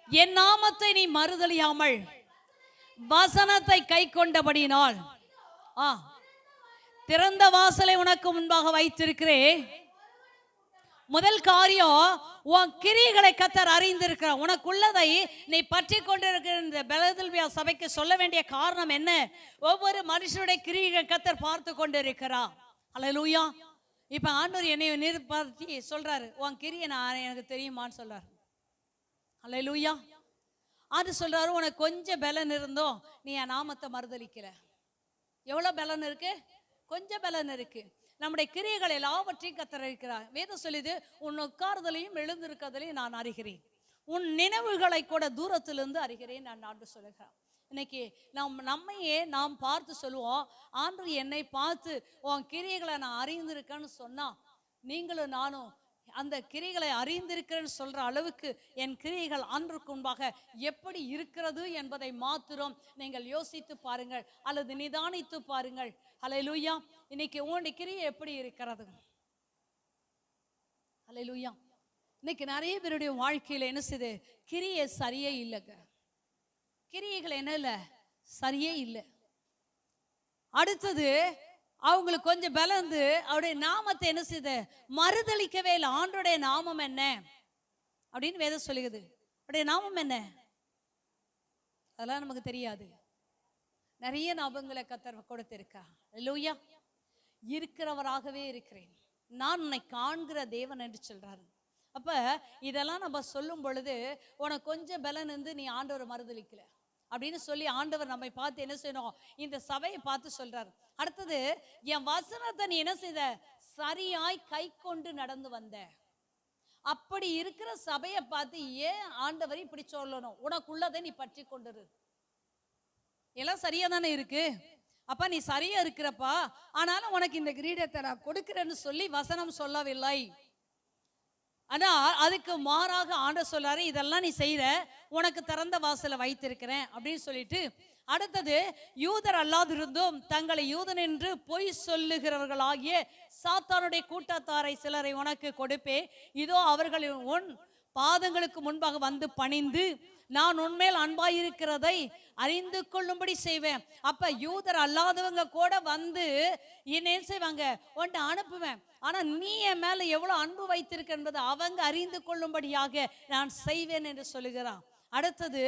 என் நாமத்தை நீ மறுதலியாமல் வசனத்தை கை கொண்டபடினால் திறந்த வாசலை உனக்கு முன்பாக வைத்திருக்கிறேன். முதல் காரியம், உன் கிரியைகளை கர்த்தர் அறிந்திருக்கிறார். உனக்குள்ளதை நீ பற்றி கொண்டிருக்கிற இந்த பிலதெல்பியா சபைக்கு சொல்ல வேண்டிய காரணம் என்ன? ஒவ்வொரு மனுஷனுடைய கிரியைகளை கர்த்தர் பார்த்து கொண்டிருக்கிறார். அல்லேலூயா. இப்ப ஆண்டவர் என்னை நிறுத்தி சொல்றாரு, உன் கிரியை நான் எனக்கு தெரியுமான்னு சொல்றாரு. அல்லேலூயா. அது சொல்றாரு, உனக்கு கொஞ்சம் பலன் இருந்தோம், நீ என் நாமத்தை மறுதலிக்கல. எவ்வளவு பலன் இருக்கு? கொஞ்சம் பலன் இருக்கு. நம்முடைய கிரியைகள் எல்லாவற்றையும் கர்த்தர் இருக்கிறார். வேதம் சொல்லுது, உன் உட்கார்தலையும் எழுந்திருக்கிறதையும் நான் அறிகிறேன், உன் நினைவுகளை கூட தூரத்திலிருந்து அறிகிறேன் நான் ஆண்டு சொல்லுகிறேன். இன்னைக்கு நம்மையே நாம் பார்த்து சொல்லுவோம், ஆண்டு என்னை பார்த்து உன் கிரியைகளை நான் அறிந்திருக்கேன்னு சொன்னா, நீங்களும் நானும் அந்த கிரியைகளை அறிந்திருக்கிறேன்னு சொல்ற அளவுக்கு என் கிரியைகள் ஆண்டுக்கு முன்பாக எப்படி இருக்கிறது என்பதை மாத்திரம் நீங்கள் யோசித்து பாருங்கள், அல்லது நிதானித்து பாருங்கள். அல்லேலூயா. இன்னைக்கு உன்னுடைய கிரியை எப்படி இருக்கிறது? அல்லேலூயா. இன்னைக்கு நிறைய பேருடைய வாழ்க்கையில என்ன செய்யுது, கிரியை சரியே இல்லைங்க. கிரியைகள் என்ன இல்லை, சரியே இல்லை. அடுத்தது அவங்களுக்கு கொஞ்சம் பலந்து அவருடைய நாமத்தை என்ன செய்யுது, மறுதளிக்கவே இல்லை. ஆண்டோடைய நாமம் என்ன அப்படின்னு வேதம் சொல்லுகிறது. அவருடைய நாமம் என்ன அதெல்லாம் நமக்கு தெரியாது. நிறைய நாமங்களை கர்த்தர் கொடுத்திருக்கா. அல்லேலூயா. இருக்கிறவராகவே இருக்கிறேன், நான் உன்னை காண்கிற தேவன் என்று சொல்றாரு. அப்ப இதெல்லாம் நம்ம சொல்லும் பொழுது உனக்கு கொஞ்சம் பலன் இருந்து நீ ஆண்டவரை மறுதளிக்கல அப்படின்னு சொல்லி ஆண்டவர் நம்மை பார்த்து என்ன செய்யணும், இந்த சபையை பார்த்து சொல்றாரு. அடுத்தது, என் வசனத்தை நீ என்ன செய்த, சரியாய் கை கொண்டு நடந்து வந்த. அப்படி இருக்கிற சபையை பார்த்து ஏன் ஆண்டவர் இப்படி சொல்லணும், உனக்குள்ளதை நீ பற்றி கொண்டிரு. எல்லாம் சரியா தானே இருக்கு. அப்ப நீ சரியா இருக்கிறப்பா, ஆனாலும் உனக்கு இந்த கிரீடத்தை நான் கொடுக்கிறேன்னு சொல்லி வசனம் சொல்லவில்லை. ஆனா அதுக்கு மாறாக ஆண்டவர் சொல்றாரு, இதெல்லாம் நீ செய்யற, உனக்கு திறந்த வாசலை வைத்திருக்கிறேன் அப்படின்னு சொல்லிட்டு, அடுத்தது யூதர் அல்லாதிருந்தும் தங்களை யூதன் என்று பொய் சொல்லுகிறவர்களாகிய சாத்தானுடைய கூட்டத்தாரை சிலரை உனக்கு கொடுப்பே. இதோ அவர்கள் உன் பாதங்களுக்கு முன்பாக வந்து பணிந்து நான் உன்மேல் அன்பாயிருக்கிறதை அறிந்து கொள்ளும்படி செய்வேன். அப்ப யூதர் அல்லாதவங்க கூட வந்து என்ன செய்வாங்க, உன்னை அனுப்புவேன். ஆனா நீ என் மேல எவ்வளவு அன்பு வைத்திருக்க என்பதை அவங்க அறிந்து கொள்ளும்படியாக நான் செய்வேன் என்று சொல்லுகிறான். அடுத்தது,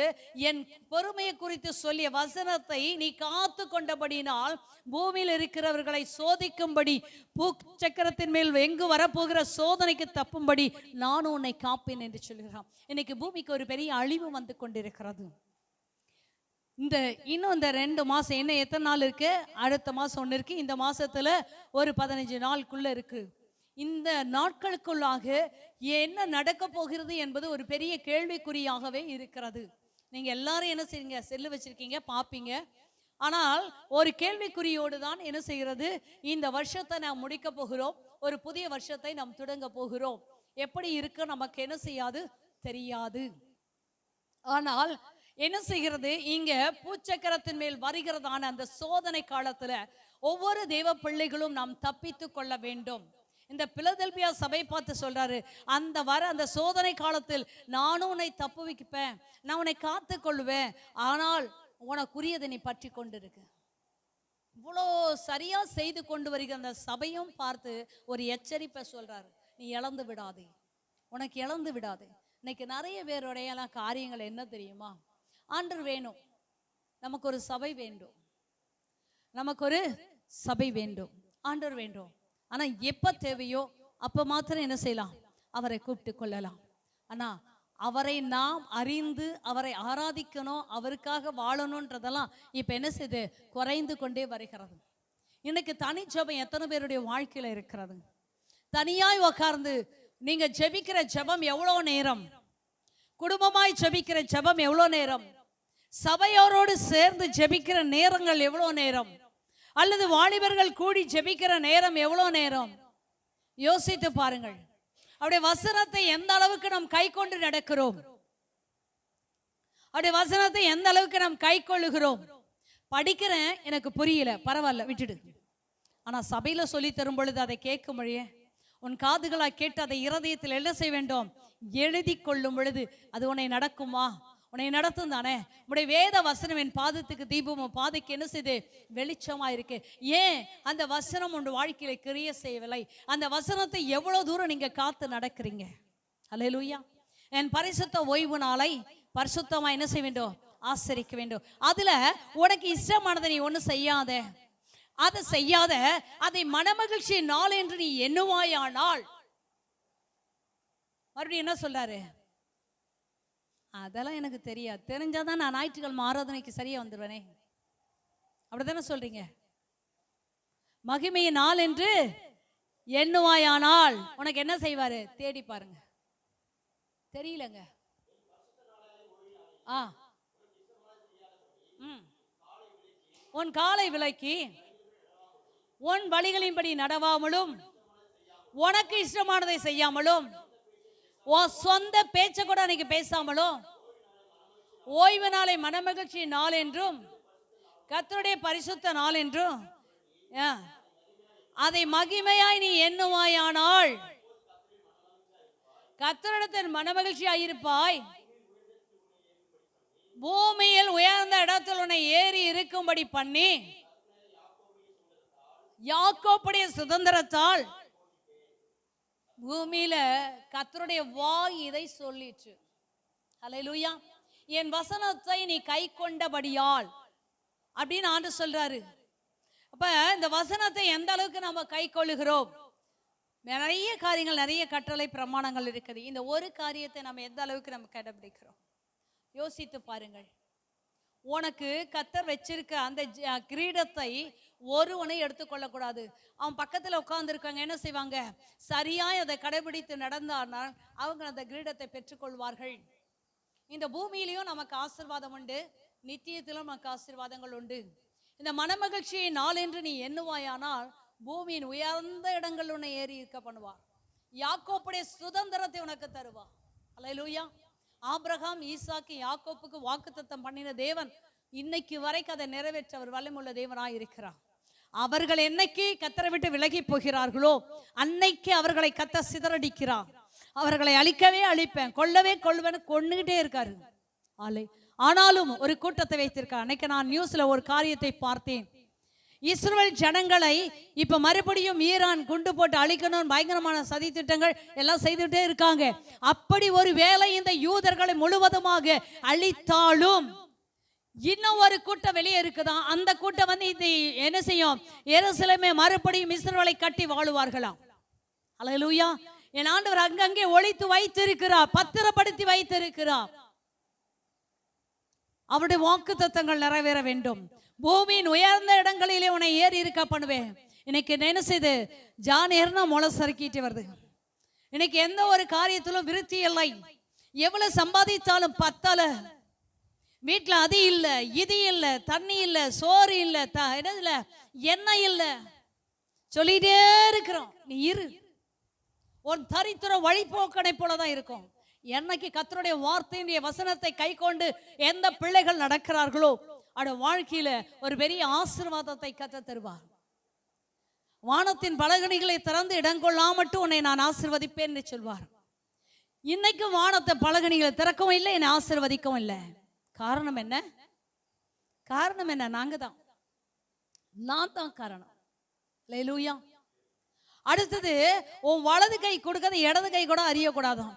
என் பொறுமையை குறித்து சொல்லிய வசனத்தை நீ காத்து கொண்டபடினால் பூமியில் இருக்கிறவர்களை சோதிக்கும்படி பூச்சக்கரத்தின் மேல் எங்கு வரப்போகிற சோதனைக்கு தப்பும்படி நான் உன்னை காப்பேன் என்று சொல்கிறான். இன்னைக்கு பூமிக்கு ஒரு பெரிய அழிவு வந்து கொண்டிருக்கிறது. இன்னும் இந்த 2 மாசம், என்ன எத்தனை நாள் இருக்கு, அடுத்த மாசம் ஒன்று இருக்கு, இந்த மாசத்துல ஒரு 15 நாளுக்குள்ள இருக்கு. இந்த நாட்களுக்குள்ளாக என்ன நடக்க போகிறது என்பது ஒரு பெரிய கேள்விக்குறியாகவே இருக்கிறது. நீங்க எல்லாரும் என்ன செய்யுங்க, செல்லு வச்சிருக்கீங்க, பாப்பீங்க. ஆனால் ஒரு கேள்விக்குறியோடு தான் என்ன செய்கிறது, இந்த வருஷத்தை நாம் முடிக்க போகிறோம், ஒரு புதிய வருஷத்தை நாம் தொடங்க போகிறோம். எப்படி இருக்கு நமக்கு என்ன செய்யாது, தெரியாது. ஆனால் என்ன செய்கிறது, இங்க பூச்சக்கரத்தின் மேல் வருகிறதான அந்த சோதனை காலத்துல ஒவ்வொரு தேவ பிள்ளைகளும் நாம் தப்பித்து கொள்ள வேண்டும். இந்த பிலதெல்பியா சபை பார்த்து சொல்றாரு, அந்த சோதனை காலத்தில் நானும் உன்னை தப்பு வைப்பேன், நான் உன்னை காத்து கொள்வேன், ஆனால் உனக்குரியதை நீ பற்றி கொண்டிருக்கு. இவ்வளோ சரியா செய்து கொண்டு வருகிற அந்த சபையும் பார்த்து ஒரு எச்சரிப்பை சொல்றாரு, நீ இழந்து விடாதே, உனக்கு இழந்து விடாதே. இன்னைக்கு நிறைய பேருடைய காரியங்கள் என்ன தெரியுமா, ஆண்டவர் வேணும், நமக்கு ஒரு சபை வேண்டும், நமக்கு ஒரு சபை வேண்டும், ஆண்டவர் வேண்டும். ஆனா எப்ப தேவையோ அப்ப மாத்திரம் என்ன செய்யலாம், அவரை கூப்பிட்டு கொள்ளலாம். ஆனா அவரை நாம் அறிந்து அவரை ஆராதிக்கணும், அவருக்காக வாழணும்ன்றதெல்லாம் இப்ப என்ன செய்யுது, குறைந்து கொண்டே வருகிறது. இன்னைக்கு தனி ஜெபம் எத்தனை பேருடைய வாழ்க்கையில இருக்கிறது. தனியாய் உட்கார்ந்து நீங்க ஜெபிக்கிற ஜெபம் எவ்வளவு நேரம், குடும்பமாய் ஜெபிக்கிற ஜெபம் எவ்வளவு நேரம், சபையோரோடு சேர்ந்து ஜெபிக்கிற நேரங்கள் எவ்வளவு நேரம், அல்லது வாலிபர்கள் கூடி ஜெபிக்கிற நேரம் எவ்வளவு நேரம், யோசித்து பாருங்கள். அவருடைய வசனத்தை எந்த அளவுக்கு நாம் கை கொண்டு நடக்கிறோம், அவருடைய வசனத்தை எந்த அளவுக்கு நாம் கை கொள்ளுகிறோம். படிக்கிறேன், எனக்கு புரியல, பரவாயில்ல விட்டுடு. ஆனா சபையில சொல்லி தரும் பொழுது அதை கேட்கும் வழியே உன் காதுகளாய் கேட்டு அதை இருதயத்தில் என்ன செய்ய வேண்டும், எழுதி கொள்ளும் பொழுது அது உன்னை நடக்குமா, உன்னை நடத்தும் தானே. உடைய வேத வசனம் என் பாதத்துக்கு தீபமும் பாதைக்கு என்ன செய்து வெளிச்சமா இருக்கு. ஏன் அந்த வசனம் உன் வாழ்க்கையில கிரிய செய்யவில்லை, அந்த வசனத்தை எவ்வளவு தூரம் நீங்க காத்து நடக்கிறீங்க. அல்லேலூயா. என் பரிசுத்த ஓய்வு நாளை பரிசுத்தமா என்ன செய்ய வேண்டும், ஆசரிக்க வேண்டும். அதுல உனக்கு இஷ்டமானதை நீ ஒண்ணு செய்யாத, அதை செய்யாத, அதை மனமகிழ்ச்சி நாள் என்று நீ எண்ணுவாயானால், மறுபடியும் என்ன சொல்றாரு, அதெல்லாம் எனக்கு தெரியாது, தெரிஞ்சாதான் நான் ஞாயிற்றுக்கிழமை ஆராதனைக்கு சரியா வந்துடுவேனே, அப்படித்தானே சொல்றீங்க. மகிமையின் நாள் என்று எண்ணுவாயானால் உனக்கு என்ன செய்வாரு, தேடி பாருங்க, தெரியலங்க. உன் காலை விலக்கி உன் வழிகளின்படி நடவாமலும் உனக்கு இஷ்டமானதை செய்யாமலும் உன் சொந்த பேச்ச கூட அன்னைக்கு பேசாமலும் ஓய்வு நாளை மனமகிழ்ச்சி நாள் என்றும் கர்த்தருடைய பரிசுத்த நாள் என்றும் அதை மகிமையாய் நீ எண்ணுவாயானால் கர்த்தரிடத்தில் மனமகிழ்ச்சியாயிருப்பாய், பூமியில் உயர்ந்த இடத்தில் உன்னை ஏறி இருக்கும்படி பண்ணி, யாக்கோப்புடைய சுதந்திரத்தால் பூமியில கர்த்தருடைய வாய் இதை சொல்லிற்று. அல்லேலூயா. என் வசனத்தை நீ கை கொண்டபடியால் அப்படின்னு ஆண்டவர் சொல்றாரு. அப்ப இந்த வசனத்தை எந்த அளவுக்கு நம்ம கை கொள்ளுகிறோம்? நிறைய காரியங்கள், நிறைய கட்டளை பிரமாணங்கள் இருக்குது. இந்த ஒரு காரியத்தை நம்ம எந்த அளவுக்கு நம்ம கடைபிடிக்கிறோம்? யோசித்து பாருங்கள். உனக்கு கர்த்தர் வச்சிருக்க அந்த கிரீடத்தை ஒருவனை எடுத்துக்கொள்ளக்கூடாது. அவன் பக்கத்தில் உட்கார்ந்துருக்காங்க, என்ன செய்வாங்க? சரியாய் அதை கடைபிடித்து நடந்தானால் அவங்க அந்த கிரீடத்தை பெற்றுக்கொள்வார்கள். இந்த பூமியிலையும் நமக்கு ஆசீர்வாதம் உண்டு, நித்தியத்திலும் நமக்கு ஆசீர்வாதங்கள் உண்டு. இந்த மனமகிழ்ச்சியை நாள் என்று நீ எண்ணுவாயானால் பூமியின் உயர்ந்த இடங்கள் உன்னை ஏறி இருக்க பண்ணுவார். யாக்கோப்புடைய சுதந்திரத்தை உனக்கு தருவார். அல்லேலூயா. ஆபிரகாம், ஈசாக்கு, யாக்கோப்புக்கு வாக்குத்தத்தம் பண்ணின தேவன் இன்னைக்கு வரைக்கும் அதை நிறைவேற்ற அவர் வல்லமையுள்ள தேவனாய் இருக்கிறார். அவர்கள் என்னைக்கு கர்த்தரை விட்டு விலகி போகிறார்களோ அன்னைக்கு அவர்களை கர்த்தர் சிதறடிக்கிறார். அவர்களை அழிக்கவே அழிப்பேன், கொல்லவே கொள்வேன்னு கொன்னுகிட்டே இருக்காரு. ஆனாலும் ஒரு கூட்டத்தை வைத்திருக்கார். அன்னைக்கு நான் நியூஸ்ல ஒரு காரியத்தை பார்த்தேன். இஸ்ரவேல் ஜனங்களை இப்ப மறுபடியும் ஈரான் குண்டு போட்டு அழிக்கணும், பயங்கரமான சதி திட்டங்கள் எல்லாம் செய்துட்டே இருக்காங்க. அப்படி ஒரு வேளை இந்த யூதர்களை முழுவதுமாக அழித்தாலும் இன்னும் ஒரு கூட்டம் வெளியே இருக்குதான். அந்த கூட்டம் வந்து இது என்ன செய்யும்? எருசலேமை மறுபடியும் இஸ்ரவேலை கட்டி வாழுவார்களாம். அல்லேலூயா. என் ஆண்டவர் அங்கங்கே ஒளித்து வைத்திருக்கிறார், பத்திரப்படுத்தி வைத்திருக்கிறார். அவருடைய வாக்குத்தத்தங்கள் நிறைவேற வேண்டும். பூமியின் உயர்ந்த இடங்களிலே உன்னை ஏறி இருக்க பண்ணுவேன். இன்னைக்கு என்ன செய்து ஜானேர்னா முளை சறுக்கிட்டு வருது. இன்னைக்கு எந்த ஒரு காரியத்திலும் விருத்தி இல்லை. எவ்வளவு சம்பாதித்தாலும் பத்தல. வீட்டுல அது இல்ல, இது இல்ல, தண்ணி இல்ல, சோறு இல்ல, என்னதுல எண்ணெய் இல்ல, சொல்லிட்டே இருக்கிறோம். நீ இரு, ஒரு தரித்திர வழிபோக்கனை போலதான் இருக்கும். என்னைக்கு கர்த்தருடைய வார்த்தையுடைய வசனத்தை கை கொண்டு எந்த பிள்ளைகள் நடக்கிறார்களோ அவருடைய வாழ்க்கையில ஒரு பெரிய ஆசீர்வாதத்தை கர்த்தர் தருவார். வானத்தின் பலகணிகளை திறந்து இடங்கொள்ளாமட்டும் உன்னை நான் ஆசீர்வதிப்பேன் என்று சொல்வார். இன்னைக்கு வானத்தை பலகணிகளை திறக்கவும் இல்லை, என்னை ஆசீர்வதிக்கவும் இல்லை. காரணம் என்ன? காரணம் என்ன? நாங்க தான், நான் தான் காரணம். அல்லேலூயா. அடுத்தது, உன் வலது கை கொடுக்காத இடது கை கூட அறியக்கூடாதான்.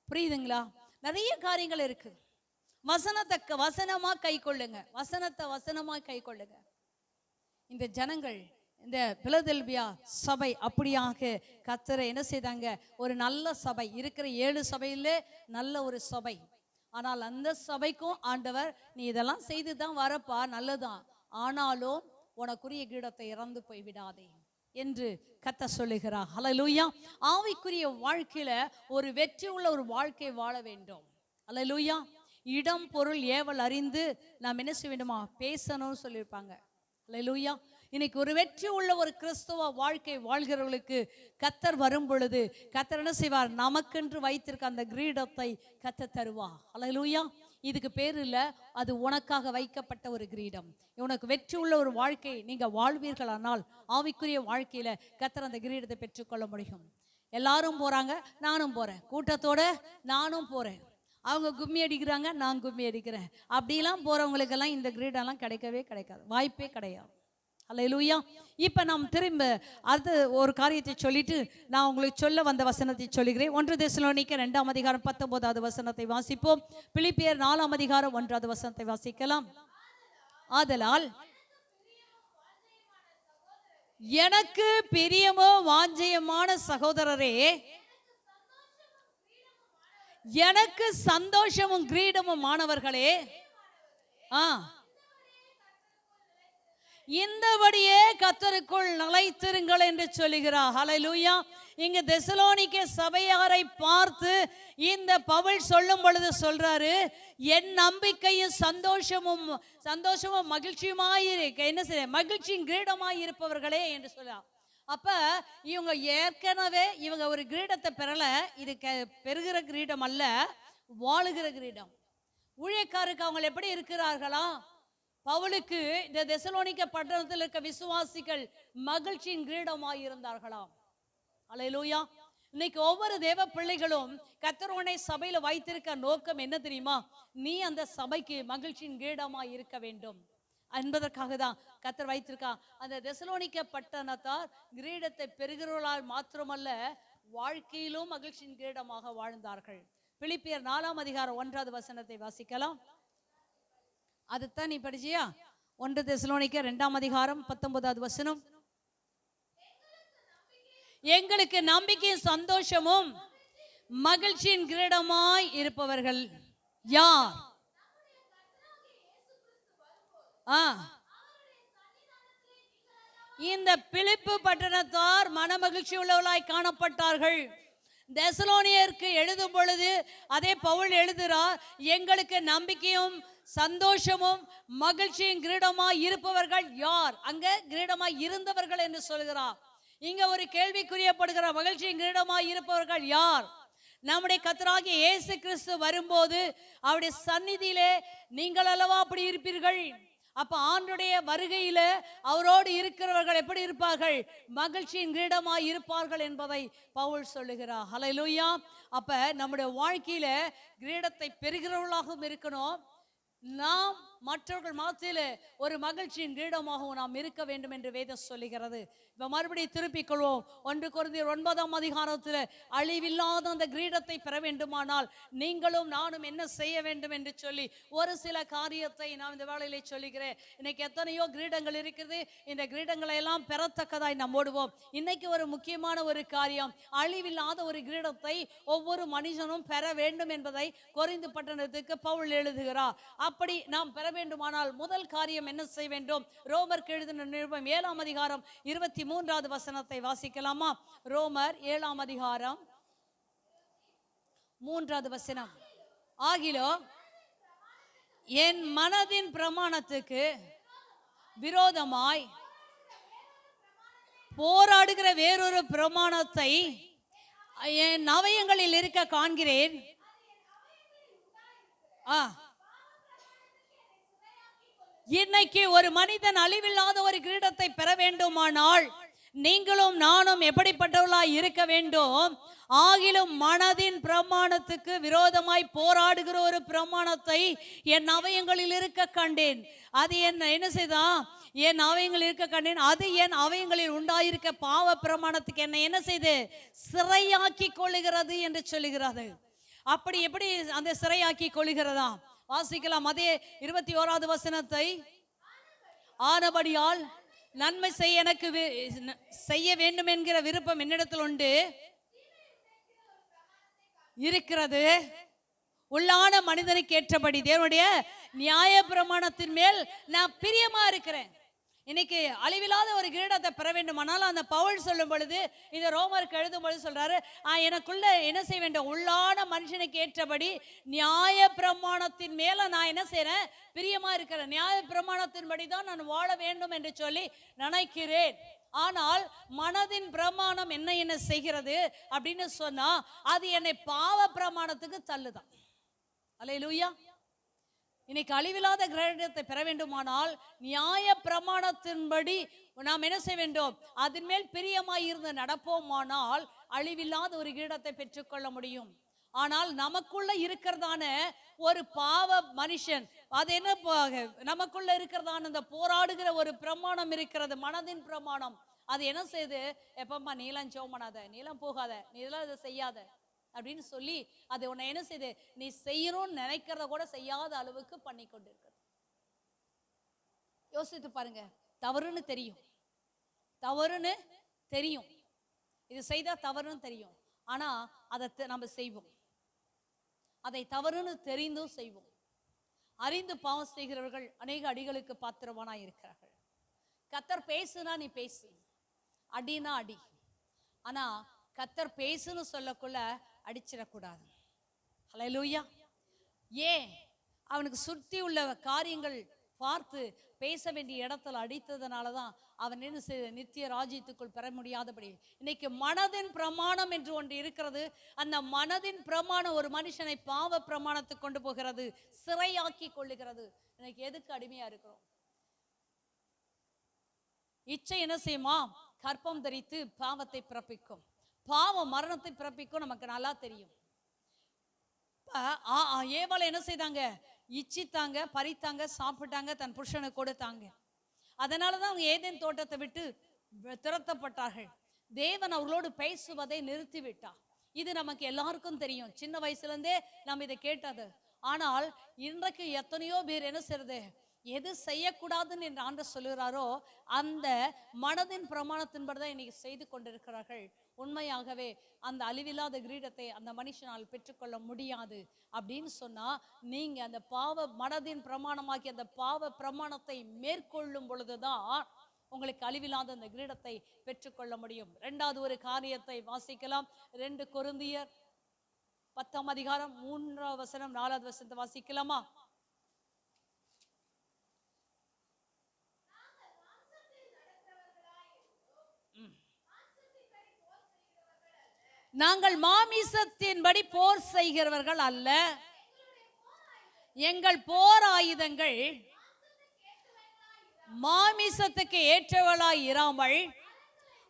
புரியுதுங்களா? நிறைய காரியங்கள் இருக்கு. வசனத்தை வசனமா கை கொள்ளுங்க, வசனத்தை வசனமா கை கொள்ளுங்க. இந்த ஜனங்கள், இந்த பிலதெல்பியா சபை அப்படியாக கர்த்தரை என்ன செய்தாங்க? ஒரு நல்ல சபை, இருக்கிற 7 சபையிலே நல்ல ஒரு சபை. ஆனால் அந்த சபைக்கும் ஆண்டவர், நீ இதெல்லாம் செய்து தான் வரப்பா, நல்லதான், ஆனாலும் உனக்குரிய கீடத்தை இறந்து போய் விடாதே என்று கர்த்தர் சொல்லுகிறார். அல்லேலூயா. ஆவிக்குரிய வாழ்க்கையில ஒரு வெற்றி உள்ள ஒரு வாழ்க்கை வாழ வேண்டும். அல்லேலூயா. இடம் பொருள் ஏவல் அறிந்து நாம் என்ன செய்ய வேண்டுமா? பேசணும்னு சொல்லியிருப்பாங்க. அல்லேலூயா. இன்னைக்கு ஒரு வெற்றி உள்ள ஒரு கிறிஸ்தவ வாழ்க்கை வாழ்கிறவர்களுக்கு கர்த்தர் வரும் பொழுது கர்த்தர் என்ன செய்வார்? நமக்கென்று வைத்திருக்க அந்த கிரீடத்தை கர்த்தர் தருவார். அல்லேலூயா. இதுக்கு பேர் இல்ல, அது உனக்காக வைக்கப்பட்ட ஒரு கிரீடம். உனக்கு வெற்றி உள்ள ஒரு வாழ்க்கை நீங்க வாழ்வீர்களானால் ஆவிக்குரிய வாழ்க்கையில கர்த்தர் அந்த கிரீடத்தை பெற்றுக்கொள்ள முடியும். எல்லாரும் போறாங்க, நானும் போறேன், கூட்டத்தோட நானும் போறேன். அவங்க கும்மி அடிக்கிறாங்க, நான் கும்மி அடிக்கிறேன். அப்படிலாம் போறவங்களுக்கெல்லாம் இந்த கிரீடம்லாம் கிடைக்கவே கிடைக்காது, வாய்ப்பே கிடையாது. அல்லேலூயா. இப்ப நாம் திரும்ப அது ஒரு காரியத்தை சொல்லிட்டு நான் உங்களுக்கு சொல்ல வந்த வசனத்தை சொல்லுகிறேன். 1 தெசலோனிக்கர் 2ஆம் அதிகாரம் 19வது வசனத்தை வாசிப்போம். பிலிப்பியர் 4ஆம் அதிகாரம் 1வது வசனத்தை வாசிக்கலாம். ஆதலால் எனக்கு பிரியமோ வாஞ்சையமான சகோதரரே, எனக்கு சந்தோஷமும் கிரீடமும் மாணவர்களே, இந்தபடியே கர்த்தருக்குள் நிலைத்திருங்கள் என்று சொல்லுகிறார். ஹல்லேலூயா. இங்க தெசலோனிக்கே சபையாரை பார்த்து இந்த பவுல் சொல்லும் பொழுது சொல்றாரு, என் நம்பிக்கையும் சந்தோஷமும் மகிழ்ச்சியுமாயிருக்க, என்ன செய்ய, மகிழ்ச்சியின் கிரீடமாய் இருப்பவர்களே என்று சொல்றார். அப்ப இவங்க ஏற்கனவே இவங்க ஒரு கிரீடத்தை பெறல. இது பெறுகிற கிரீடம் அல்ல, வாழுகிற கிரீடம். ஊழியக்காருக்கு அவங்க எப்படி இருக்கிறார்களா? பவுலுக்கு இந்த தெசலோனிக்க பட்டணத்தில் இருக்க விசுவாசிகள் மகிழ்ச்சியின் கிரீடமாய் இருந்தார்களாம். அல்லேலூயா. இன்னைக்கு ஒவ்வொரு தேவ பிள்ளைகளும் கர்த்தர் உன்னை சபையில வைத்திருக்க நோக்கம் என்ன தெரியுமா? நீ அந்த சபைக்கு மகிழ்ச்சியின் கிரீடமா இருக்க வேண்டும் என்பதற்காக தான் கர்த்தர் வைத்திருக்கா. அந்த தெசலோனிக்க பட்டணத்தார் கிரீடத்தை பெறுகிறவர்களால் மாத்திரமல்ல, வாழ்க்கையிலும் மகிழ்ச்சியின் கிரீடமாக வாழ்ந்தார்கள். பிலிப்பியர் 4ஆம் அதிகாரம் 1வது வசனத்தை வாசிக்கலாம். அதுதான் நீ படிச்சியா? 1 தெசலோனிக்கர் 2ஆம் அதிகாரம் 19வது வசனம். எங்களுக்கு நம்பிக்கையும் சந்தோஷமும் மகிழ்ச்சியின் கிரீடமாய் இருப்பவர்கள் யார்? இந்த பிலிப்பு பட்டணத்தார் மனமகிழ்ச்சி உள்ளவர்களாய் காணப்பட்டார்கள். தெசலோனியருக்கு எழுதும் பொழுது அதே பவுல் எழுதுகிறார், எங்களுக்கு நம்பிக்கையும் சந்தோஷமும் மகிழ்ச்சியும் கிரீடமாய் இருப்பவர்கள் யார்? அங்க கிரீடமாய் இருந்தவர்கள் என்று சொல்கிறார். இங்க ஒரு கேள்விக்குரியப்படுகிற மகிழ்ச்சியின் கிரீடமாய் இருப்பவர்கள் யார்? நம்முடைய கர்த்தராகிய இயேசு கிறிஸ்து வரும்போது அவருடைய சந்நிதியிலே நீங்கள் அல்லவா அப்படி இருப்பீர்கள். அப்ப ஆண்டுடைய வருகையில அவரோடு இருக்கிறவர்கள் எப்படி இருப்பார்கள்? மகிழ்ச்சியின் கிரீடமாய் இருப்பார்கள் என்பதை பவுல் சொல்லுகிறார். ஹல்லேலூயா. அப்ப நம்முடைய வாழ்க்கையில கிரீடத்தை பெறுகிறவர்களாகவும் இருக்கணும், நாம் மற்றவர்கள் மத்தியிலே ஒரு மகிழ்ச்சியின் கிரீடமாகவும் நாம் இருக்க வேண்டும் என்று வேதம் சொல்லுகிறது. இப்ப மறுபடியும் திருப்பிக் கொள்வோம். 1 கொரிந்தியர் 9ஆம் அதிகாரத்தில் அழிவில்லாத அந்த கிரீடத்தை பெற வேண்டுமானால் நீங்களும் நானும் என்ன செய்ய வேண்டும் என்று சொல்லி ஒரு சில காரியத்தை நான் இந்த வேளையிலே சொல்லுகிறேன். இன்னைக்கு எத்தனையோ கிரீடங்கள் இருக்குது. இந்த கிரீடங்களை எல்லாம் பெறத்தக்கதாய் நாம் ஓடுவோம். இன்னைக்கு ஒரு முக்கியமான ஒரு காரியம், அழிவில்லாத ஒரு கிரீடத்தை ஒவ்வொரு மனுஷனும் பெற வேண்டும் என்பதை கொரிந்து பட்டணத்துக்கு பவுல் எழுதுகிறார். அப்படி நாம் பெற வேண்டுமானால் முதல் காரியம் என்ன செய்ய வேண்டும்? ரோமருக்கு எழுதின நிருபம் 7ஆம் அதிகாரம் 23வது வசனத்தை வாசிக்கலாமா? ரோமர் 7ஆம் அதிகாரம் 3வது வசனம். ஆகிலோ என் மனதின் பிரமாணத்துக்கு விரோதமாய் போராடுகிற வேறொரு பிரமாணத்தை என் அவயங்களில் இருக்க காண்கிறேன். இன்னைக்கு ஒரு மனிதன் அழிவில்லாத ஒரு கிரீடத்தை பெற வேண்டுமானால் நீங்களும் நானும் எப்படிப்பட்டவர்களாய் இருக்க வேண்டும்? ஆகிலும் மனதின் பிரமாணத்துக்கு விரோதமாய் போராடுகிற ஒரு பிரமாணத்தை என் அவயங்களில் இருக்க கண்டேன். அது என்ன செய்தா? என் அவயங்களில் இருக்க கண்டேன். அது என் அவயங்களில் உண்டாயிருக்க பாவ பிரமாணத்துக்கு என்ன செய்து சிறையாக்கி கொள்ளுகிறது என்று சொல்லுகிறது. அப்படி எப்படி அந்த சிறையாக்கி கொள்ளுகிறதா? வாசிக்கலாம் அதே 21வது வசனத்தை. ஆனபடியால் நன்மை செய்ய எனக்கு செய்ய வேண்டும் என்கிற விருப்பம் என்னிடத்தில் உண்டு இருக்கிறது, உள்ளான மனிதனுக்கு ஏற்றபடி தேவனுடைய நியாய பிரமாணத்தின் மேல் நான் பிரியமா இருக்கிறேன். இன்னைக்கு அழிவில்லாத ஒரு கிரீடத்தை பெற வேண்டுமானால் அந்த பவுல் சொல்லும் பொழுது, இந்த ரோமருக்கு எழுதும் பொழுது சொல்றாரு, எனக்குள்ள என்ன செய்ய வேண்டும்? உள்ளான மனுஷனுக்கு ஏற்றபடி நியாய பிரமாணத்தின் மேல நான் என்ன செய்யறேன்? பிரியமா இருக்கிறேன். நியாய பிரமாணத்தின்படி தான் நான் வாழ வேண்டும் என்று சொல்லி நினைக்கிறேன். ஆனால் மனதின் பிரமாணம் என்ன செய்கிறது அப்படின்னு சொன்னா, அது என்னை பாவ பிரமாணத்துக்கு தள்ளுதான். அல்லேலூயா. இன்னைக்கு அழிவில்லாத கிரீடத்தை பெற வேண்டுமானால் நியாய பிரமாணத்தின்படி நாம் என்ன செய்ய வேண்டும்? அதன் மேல் பிரியமாய் இருந்து நடப்போமானால் அழிவில்லாத ஒரு கிரீடத்தை பெற்றுக்கொள்ள முடியும். ஆனால் நமக்குள்ள இருக்கிறதான ஒரு பாவ மனுஷன், அது என்ன நமக்குள்ள இருக்கிறதான அந்த போராடுகிற ஒரு பிரமாணம் இருக்கிறது, மனதின் பிரமாணம். அது என்ன செய்யுது? எப்பமா நீலாம் ஜெபம் பண்ணாத, நீலாம் போகாத, நீ இதெல்லாம் இதை செய்யாத அப்படின்னு சொல்லி அது உன்னை என்ன செய்யுது? நீ செய்யணும்னு நினைக்கிறத கூட செய்யாத அளவுக்கு பண்ணி கொண்டு இருக்கிறது. யோசித்து பாருங்க. தவறுன்னு தெரியும், தவறுன்னு தெரியும், இது செய்தா தவறுன்னு தெரியும், ஆனா அதை நம்ம செய்வோம். அதை தவறுன்னு தெரிந்தும் செய்வோம். அறிந்து பாவம் செய்கிறவர்கள் அநேக அடிகளுக்கு பாத்திரமானா இருக்கிறார்கள். கர்த்தர் பேசுனா நீ பேசு, அடினா அடி. ஆனா கர்த்தர் பேசுன்னு சொல்லக்குள்ள அடிச்சிடக்கூடாது. ஹல்லேலூயா. ஏன்? அவனுக்கு சுற்றி உள்ள காரியங்கள் பார்த்து பேச வேண்டிய இடத்துல அடித்ததுனாலதான் அவன் என்ன செய்த? நித்திய ராஜ்யத்துக்குள் பெற முடியாதபடி. இன்னைக்கு மனதின் பிரமாணம் என்று ஒன்று இருக்கிறது. அந்த மனதின் பிரமாணம் ஒரு மனுஷனை பாவ பிரமாணத்துக்கு கொண்டு போகிறது, சிறையாக்கி கொள்ளுகிறது. இன்னைக்கு எதுக்கு அடிமையா இருக்கிறோம்? இச்சை என்ன செய்யுமா? கற்பம் தரித்து பாவத்தை பிறப்பிக்கும். பாவம் மரணத்தை பிறப்பிக்கும், நமக்கு நல்லா தெரியும். ஏவாளை என்ன செய்தாங்க? இச்சித்தாங்க, பறித்தாங்க, சாப்பிட்டாங்க, தன் புருஷனுக்கு கொடுத்தாங்க. அதனாலதான் அவங்க ஏதேன் தோட்டத்தை விட்டு துரத்தப்பட்டார்கள். தேவன் அவர்களோடு பேசுவதை நிறுத்திவிட்டார். இது நமக்கு எல்லாருக்கும் தெரியும், சின்ன வயசுல இருந்தே நம்ம இதை கேட்டது. ஆனால் இன்றைக்கு எத்தனையோ பேர் என்ன செய்யறது, எது செய்யக்கூடாதுன்னு என்று ஆண்டவர் சொல்லுகிறாரோ அந்த மனதின் பிரமாணத்தின்படிதான் இன்னைக்கு செய்து கொண்டிருக்கிறார்கள். உண்மையாகவே அந்த அழிவில்லாத கிரீடத்தை அந்த மனுஷனால் பெற்றுக்கொள்ள முடியாது. அப்படின்னு சொன்னா நீங்க அந்த பாவ மனதின் பிரமாணமாக்கி அந்த பாவ பிரமாணத்தை மேற்கொள்ளும் பொழுதுதான் உங்களுக்கு அழிவில்லாத அந்த கிரீடத்தை பெற்றுக்கொள்ள முடியும். இரண்டாவது ஒரு காரியத்தை வாசிக்கலாம். 2 கொரிந்தியர் 10ஆம் அதிகாரம் 3ஆம் வசனம் 4வது வசனத்தை வாசிக்கலாமா? நாங்கள் மாமிசத்தின்படி போர் செய்கிறவர்கள் அல்ல, எங்கள் போர் ஆயுதங்கள் மாமிசத்துக்கு ஏற்றவளாய் இராமல்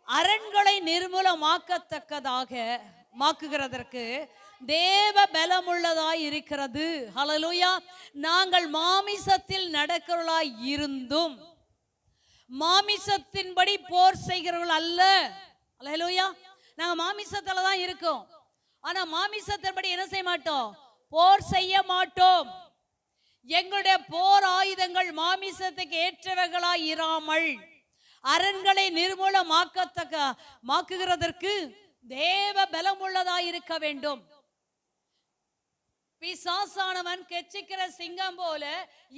அரண்களை நிர்மூலமாக்கத்தக்கதாக மாக்குகிறதற்கு தேவ பலமுள்ளதாய் இருக்கிறது. ஹல்லேலூயா. நாங்கள் மாமிசத்தில் நடக்கிறவர்களாய் இருந்தும் மாமிசத்தின்படி போர் செய்கிறவர்கள் அல்ல. ஹல்லேலூயா. நாங்க மாமிசத்துல தான் இருக்கோம், ஆனா மாமிசத்தின்படி என்ன செய்ய மாட்டோம்? போர் செய்ய மாட்டோம். எங்களுடைய போர் ஆயுதங்கள் மாமிசத்துக்கு ஏற்றவைகளாய் இராமல் அரண்களை நிர்மூலமாக்குகிறதற்கு தேவ பலமுள்ளதாய் இருக்க வேண்டும். பிசாசானவன் கெச்சிக்கிற சிங்கம் போல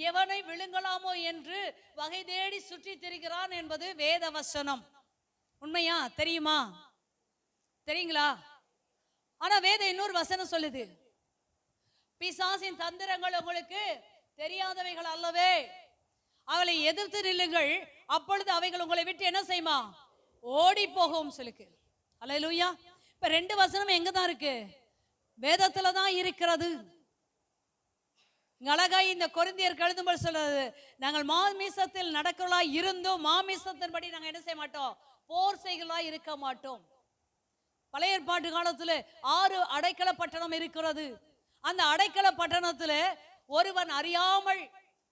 எவனை விழுங்கலாமோ என்று வகை தேடி சுற்றி திரிகிறான் என்பது வேத வசனம். உண்மையா? தெரியுமா? தெரியுங்களா? ஆனா வேதம் இன்னொரு வசனம் சொல்லுது, பிசாசின் தந்திரங்கள் உங்களுக்கு தெரியாதவைகள் அல்லவே, அவளை எதிர்த்து நில்லுங்கள், அப்பொழுது அவைகள் உங்களை விட்டு என்ன செய்யுமா? ஓடி போகும் சொல்லுக்கு. அல்லேலூயா. இப்ப 2 வசனம் எங்க தான் இருக்கு? வேதத்துல தான் இருக்கிறது. அழகாய் இந்த கொரிந்தியர் எழுதும்போது சொல்றது, நாங்கள் மாமிசத்தில் நடக்கிறவளா இருந்தும் மாமிசத்தின்படி நாங்கள் என்ன செய்ய மாட்டோம்? போர் செய்களா இருக்க மாட்டோம். பழைய ஏற்பாட்டு காலத்துல 6 அடைக்கல பட்டணம் இருக்கிறது. அந்த அடைக்கல பட்டணத்துல ஒருவன் அறியாமல்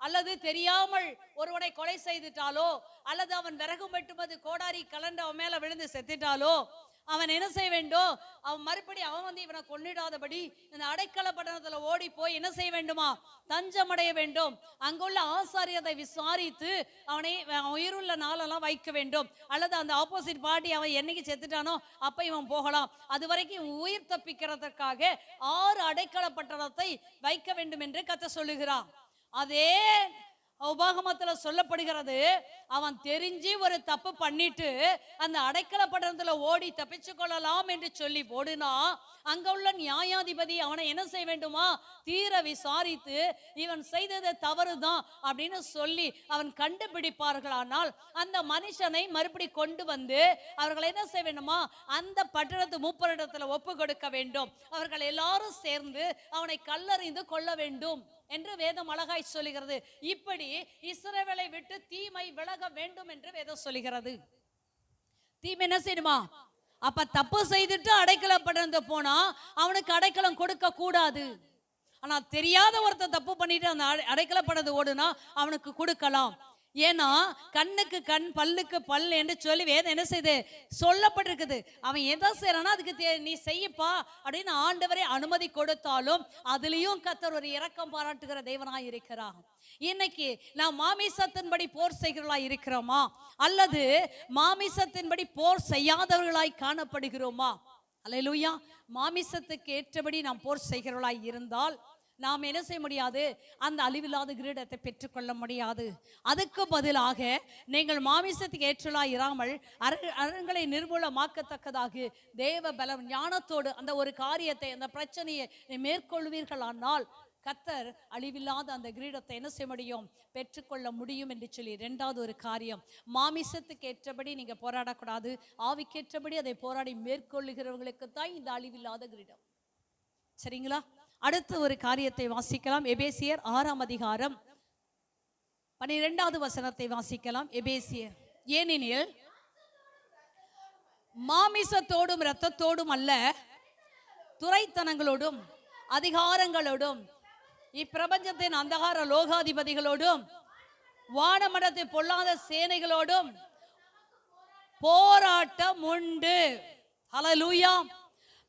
அல்லது தெரியாமல் ஒருவனை கொலை செய்துட்டாலோ அல்லது அவன் விறகு வெட்டும்போது கோடாரி கலண்டு அவன் மேல விழுந்து செத்துட்டாலோ அவன் என்ன செய்ய வேண்டும்? அவன் மறுபடி அவன் வந்து இவனை கொன்னிடாதபடி இந்த அடைக்கல பட்டணத்துல ஓடி போய் என்ன செய்ய வேண்டுமா? தஞ்சம் அடைய வேண்டும். அங்குள்ள ஆசாரியரை விசாரித்து அவனை உயிருள்ள நாளெல்லாம் வைக்க வேண்டும். அல்லது அந்த ஆப்போசிட் பார்ட்டி அவன் என்னைக்கு செத்துட்டானோ அப்ப இவன் போகலாம். அது வரைக்கும் உயிர் தப்பிக்கிறதுக்காக 6 அடைக்கல பட்டணத்தை வைக்க வேண்டும் என்று கர்த்தர் சொல்லுகிறான். அதே உபாகமத்துல சொல்லப்படுகிறது, அவன் தெரிஞ்சு ஒரு தப்பு பண்ணிட்டு அந்த அடைக்கல பட்டணத்துல ஓடி தப்பிச்சு கொள்ளலாம் என்று சொல்லி ஓடுனா அங்க உள்ள நியாயாதிபதி அவனை என்ன செய்ய வேண்டுமா? தீர விசாரித்து இவன் செய்தது தவறுதான் அப்படின்னு சொல்லி அவன் கண்டுபிடிப்பார்களானால் அந்த மனுஷனை மறுபடி கொண்டு வந்து அவர்கள் என்ன செய்ய வேண்டுமா? அந்த பட்டணத்து மூப்பரிடத்துல ஒப்பு கொடுக்க வேண்டும். அவர்கள் எல்லாரும் சேர்ந்து அவனை கல்லறிந்து கொள்ள வேண்டும் என்று வேதம் அழகாய் சொல்லுகிறது. இப்படி இஸ்ரவேலை விட்டு தீமை விலக வேண்டும் என்று வேதம் சொல்லுகிறது. தீமை என்ன செய்யணுமா? அப்ப தப்பு செய்துட்டு அடைக்கலம் பட்டணத்து போனா அவனுக்கு அடைக்கலம் கொடுக்க கூடாது. ஆனா தெரியாத ஒருத்தர் தப்பு பண்ணிட்டு அந்த அடைக்கல பட்டணத்து ஓடுனா அவனுக்கு கொடுக்கலாம். ஏன்னா கண்ணுக்கு கண் பல்லுக்கு பல் என்று சொல்லி வேதம் என்ன செய்து சொல்லப்பட்டிருக்குது. அவன் எதை செய்யறானா அதுக்கு நீ செய்யப்பா அப்படின்னு ஆண்டவரே அனுமதி கொடுத்தாலும் அதுலயும் கர்த்தர் ஒரு இரக்கம் பாராட்டுகிற தேவனாய் இருக்கிறார். இன்னைக்கு நாம் மாமிசத்தின்படி போர் செய்கிறவர்களாய் இருக்கிறோமா அல்லது மாமிசத்தின்படி போர் செய்யாதவர்களாய் காணப்படுகிறோமா? அல்லேலூயா. மாமிசத்துக்கு ஏற்றபடி நாம் போர் செய்கிறவர்களாய் இருந்தால் நாம் என்ன செய்ய முடியாது? அந்த அழிவில்லாத கிரீடத்தை பெற்றுக்கொள்ள முடியாது. அதுக்கு பதிலாக நீங்கள் மாமிசத்துக்கு ஏற்றலாய் இராமல் அரண்களை நிர்மூலமாக்கத்தக்கதாக தேவ பலம் ஞானத்தோடு அந்த ஒரு காரியத்தை அந்த பிரச்சனையை மேற்கொள்வீர்கள். ஆனால் கர்த்தர் அழிவில்லாத அந்த கிரீடத்தை என்ன செய்ய முடியும்? பெற்றுக்கொள்ள முடியும் என்று சொல்லி 2வது ஒரு காரியம், மாமிசத்துக்கு ஏற்றபடி நீங்க போராடக்கூடாது, ஆவிக்கேற்றபடி அதை போராடி மேற்கொள்ளுகிறவர்களுக்கு தான் இந்த அழிவில்லாத கிரீடம். சரிங்களா? அடுத்த ஒரு காரியத்தை வாசிக்கலாம். எபேசியர் 6ஆம் அதிகாரம் 12வது வசனத்தை வாசிக்கலாம். எபேசியர், ஏனெனில் மாமிசத்தோடும் இரத்தத்தோடும் அல்ல, துரைத்தனங்களோடும் அதிகாரங்களோடும் இப்பிரபஞ்சத்தின் அந்தகார லோகாதிபதிகளோடும் வானமண்டலத்தை பொல்லாத சேனைகளோடும் போராட்டம் உண்டு. ஹல்லேலூயா.